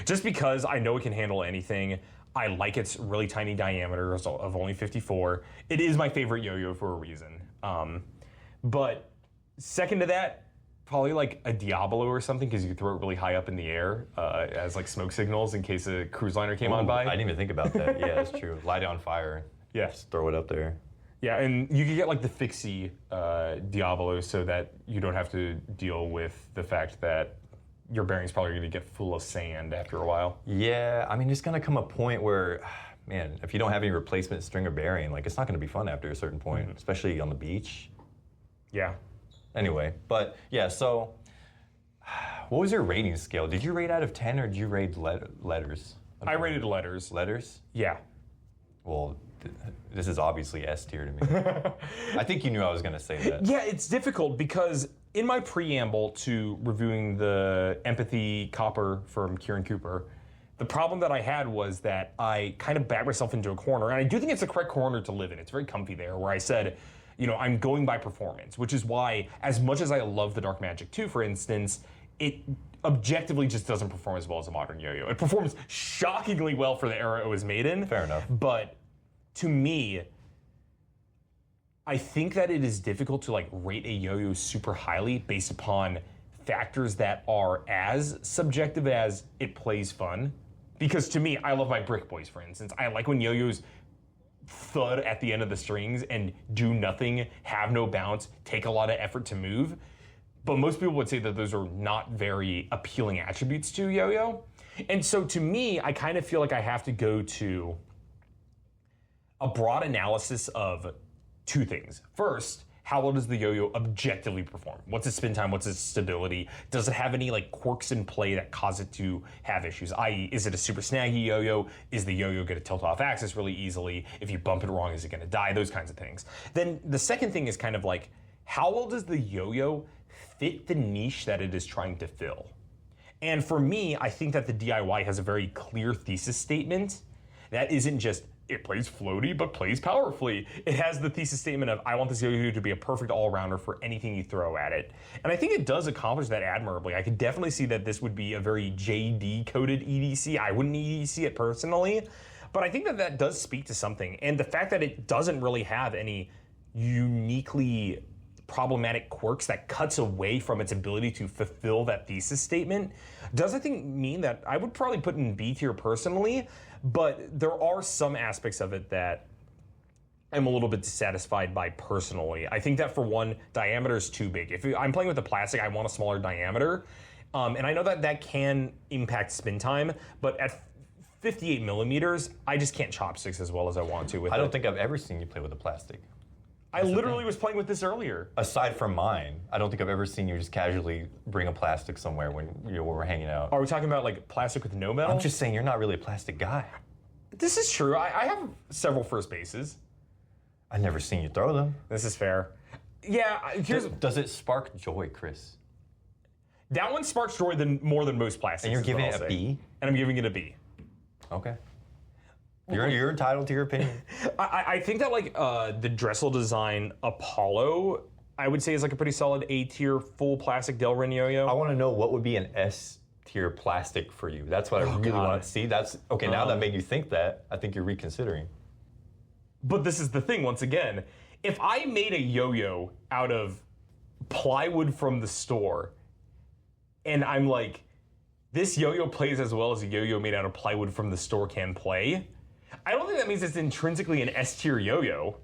Just because I know it can handle anything. I like its really tiny diameter of only 54. It is my favorite yo-yo for a reason. But second to that, probably like a Diablo or something because you could throw it really high up in the air as like smoke signals in case a cruise liner came on by. I didn't even think about that. Yeah, that's true. Light it on fire. Yeah. Just throw it up there. Yeah, and you could get like the fixie Diablo so that you don't have to deal with the fact that your bearing's probably going to get full of sand after a while. Yeah, I mean, there's going to come a point where, man, if you don't have any replacement string or bearing, like it's not going to be fun after a certain point, especially on the beach. Yeah. Anyway, but yeah, so what was your rating scale? Did you rate out of 10 or did you rate letters? I rated letters. Letters? Yeah. Well, this is obviously S tier to me. I think you knew I was going to say that. Yeah, it's difficult because in my preamble to reviewing the Empathy Copper from Kieran Cooper, The problem that I had was that I kind of backed myself into a corner, and I do think it's the correct corner to live in. It's very comfy there, where I said, I'm going by performance, which is why, as much as I love the Dark Magic 2, for instance, it objectively just doesn't perform as well as a modern yo-yo. It performs shockingly well for the era it was made in. Fair enough. But to me, I think that it is difficult to rate a yo-yo super highly based upon factors that are as subjective as it plays fun. Because to me, I love my Brick Boys, for instance. I like when yo-yos thud at the end of the strings and do nothing, have no bounce, take a lot of effort to move. But most people would say that those are not very appealing attributes to yo-yo. And so to me, I kind of feel like I have to go to a broad analysis of two things. First, how well does the yo-yo objectively perform? What's its spin time? What's its stability? Does it have any quirks in play that cause it to have issues? I.e., is it a super snaggy yo-yo? Is the yo-yo going to tilt off axis really easily? If you bump it wrong, is it going to die? Those kinds of things. Then the second thing is kind of how well does the yo-yo fit the niche that it is trying to fill? And for me, I think that the DIY has a very clear thesis statement that isn't just, it plays floaty, but plays powerfully. It has the thesis statement of, I want this yo-yo to be a perfect all-rounder for anything you throw at it. And I think it does accomplish that admirably. I could definitely see that this would be a very JD-coded EDC. I wouldn't EDC it personally, but I think that that does speak to something. And the fact that it doesn't really have any uniquely problematic quirks that cuts away from its ability to fulfill that thesis statement does, I think, mean that I would probably put in B tier personally, but there are some aspects of it that I'm a little bit dissatisfied by personally. I think that, for one, diameter is too big. If I'm playing with a plastic, I want a smaller diameter, and I know that that can impact spin time, but at 58 millimeters, I just can't chopsticks as well as I want to with it. I don't think I've ever seen you play with a plastic. I literally was playing with this earlier. Aside from mine, I don't think I've ever seen you just casually bring a plastic somewhere when we're hanging out. Are we talking about plastic with no metal? I'm just saying you're not really a plastic guy. This is true. I have several first bases. I've never seen you throw them. This is fair. Yeah, Does it spark joy, Chris? That one sparks joy more than most plastics. And you're giving is it what a I'll say. B? And I'm giving it a B. Okay. You're entitled to your opinion. I think that the Dressel design Apollo, I would say, is a pretty solid A tier full plastic Delrin yo-yo. I want to know what would be an S tier plastic for you. That's what I really want to see. That's okay. Now that made you think that, I think you're reconsidering. But this is the thing. Once again, if I made a yo-yo out of plywood from the store, and I'm like, this yo-yo plays as well as a yo-yo made out of plywood from the store can play, I don't think that means it's intrinsically an S-tier yo-yo.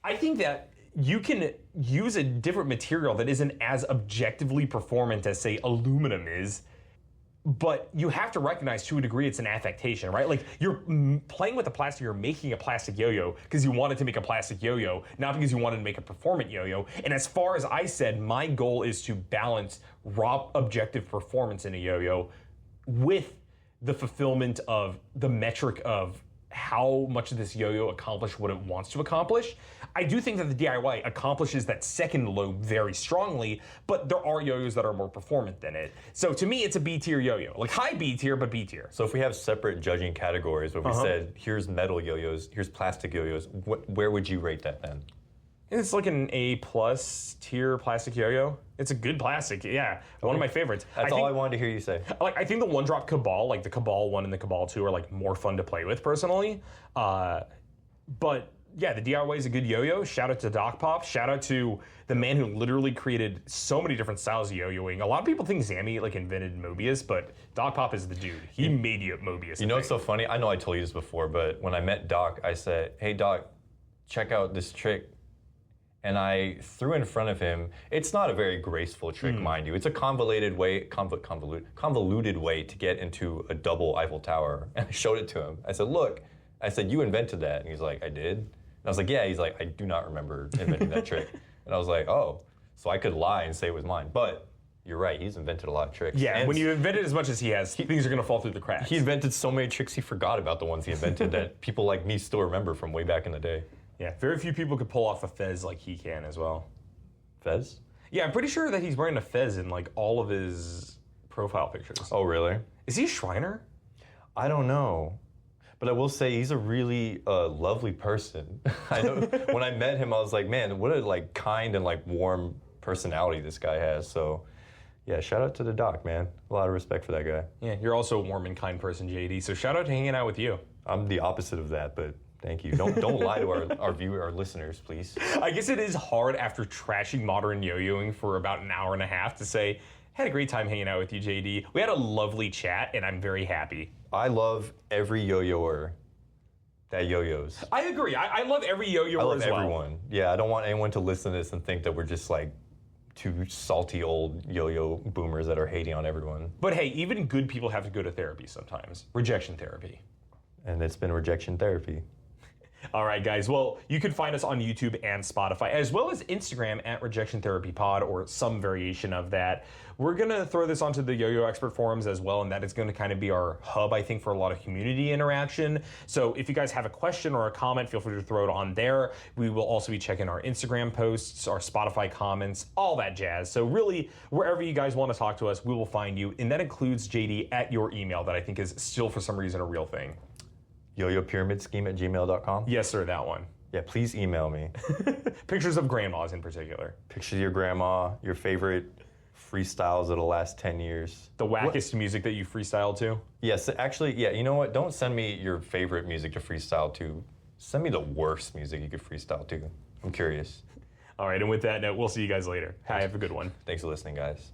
I think that you can use a different material that isn't as objectively performant as, say, aluminum is, but you have to recognize, to a degree, it's an affectation, right? You're playing with a plastic, you're making a plastic yo-yo because you wanted to make a plastic yo-yo, not because you wanted to make a performant yo-yo. And as far as I said, my goal is to balance raw objective performance in a yo-yo with the fulfillment of the metric of how much of this yo-yo accomplished what it wants to accomplish. I do think that the DIY accomplishes that second lobe very strongly, but there are yo-yos that are more performant than it. So to me, it's a B tier yo-yo. High B tier, but B tier. So if we have separate judging categories, where we said, here's metal yo-yos, here's plastic yo-yos, where would you rate that then? It's an A plus tier plastic yo-yo. It's a good plastic, yeah. One of my favorites. That's all I wanted to hear you say. I think the one-drop Cabal, the Cabal 1 and the Cabal 2 are more fun to play with personally. But yeah, the DIY is a good yo-yo. Shout out to Doc Pop. Shout out to the man who literally created so many different styles of yo-yoing. A lot of people think Zammy invented Mobius, but Doc Pop is the dude. He made Mobius. You know what's so funny? I know I told you this before, but when I met Doc, I said, "Hey Doc, check out this trick." And I threw in front of him. It's not a very graceful trick, mind you. It's a convoluted way to get into a double Eiffel Tower. And I showed it to him. I said, "Look," I said, "You invented that." And he's like, "I did?" And I was like, "Yeah." He's like, "I do not remember inventing that trick." And I was like, "Oh." So I could lie and say it was mine. But you're right, he's invented a lot of tricks. Yeah, and when you invent it as much as he has, things are going to fall through the cracks. He invented so many tricks, he forgot about the ones he invented that people like me still remember from way back in the day. Yeah, very few people could pull off a fez like he can as well. Fez? Yeah, I'm pretty sure that he's wearing a fez in all of his profile pictures. Oh, really? Is he a Shriner? I don't know. But I will say he's a really lovely person. I know when I met him, I was like, man, what a like kind and like warm personality this guy has. So yeah, shout out to the doc, man. A lot of respect for that guy. Yeah, you're also a warm and kind person, JD. So shout out to hanging out with you. I'm the opposite of that, but thank you. Don't lie to our listeners, please. I guess it is hard after trashing modern yo-yoing for about an hour and a half to say, had a great time hanging out with you, JD. We had a lovely chat, and I'm very happy. I love every yo-yoer that yo-yos. I agree. I love every yo-yoer I love as well. everyone. Yeah, I don't want anyone to listen to this and think that we're just like two salty old yo-yo boomers that are hating on everyone. But hey, even good people have to go to therapy sometimes. Rejection therapy. And it's been rejection therapy. All right, guys. Well, you can find us on YouTube and Spotify, as well as Instagram at Rejection Therapy Pod or some variation of that. We're going to throw this onto the Yo-Yo Expert forums as well, and that is going to kind of be our hub, I think, for a lot of community interaction. So if you guys have a question or a comment, feel free to throw it on there. We will also be checking our Instagram posts, our Spotify comments, all that jazz. So really, wherever you guys want to talk to us, we will find you, and that includes JD at your email that I think is still, for some reason, a real thing. YoYoPyramidScheme@gmail.com? Yes, sir, that one. Yeah, please email me. Pictures of grandmas in particular. Pictures of your grandma, your favorite freestyles of the last 10 years. The wackest music that you freestyle to. Yes, actually, yeah, you know what? Don't send me your favorite music to freestyle to. Send me the worst music you could freestyle to. I'm curious. All right, and with that note, we'll see you guys later. Hi, have a good one. Thanks for listening, guys.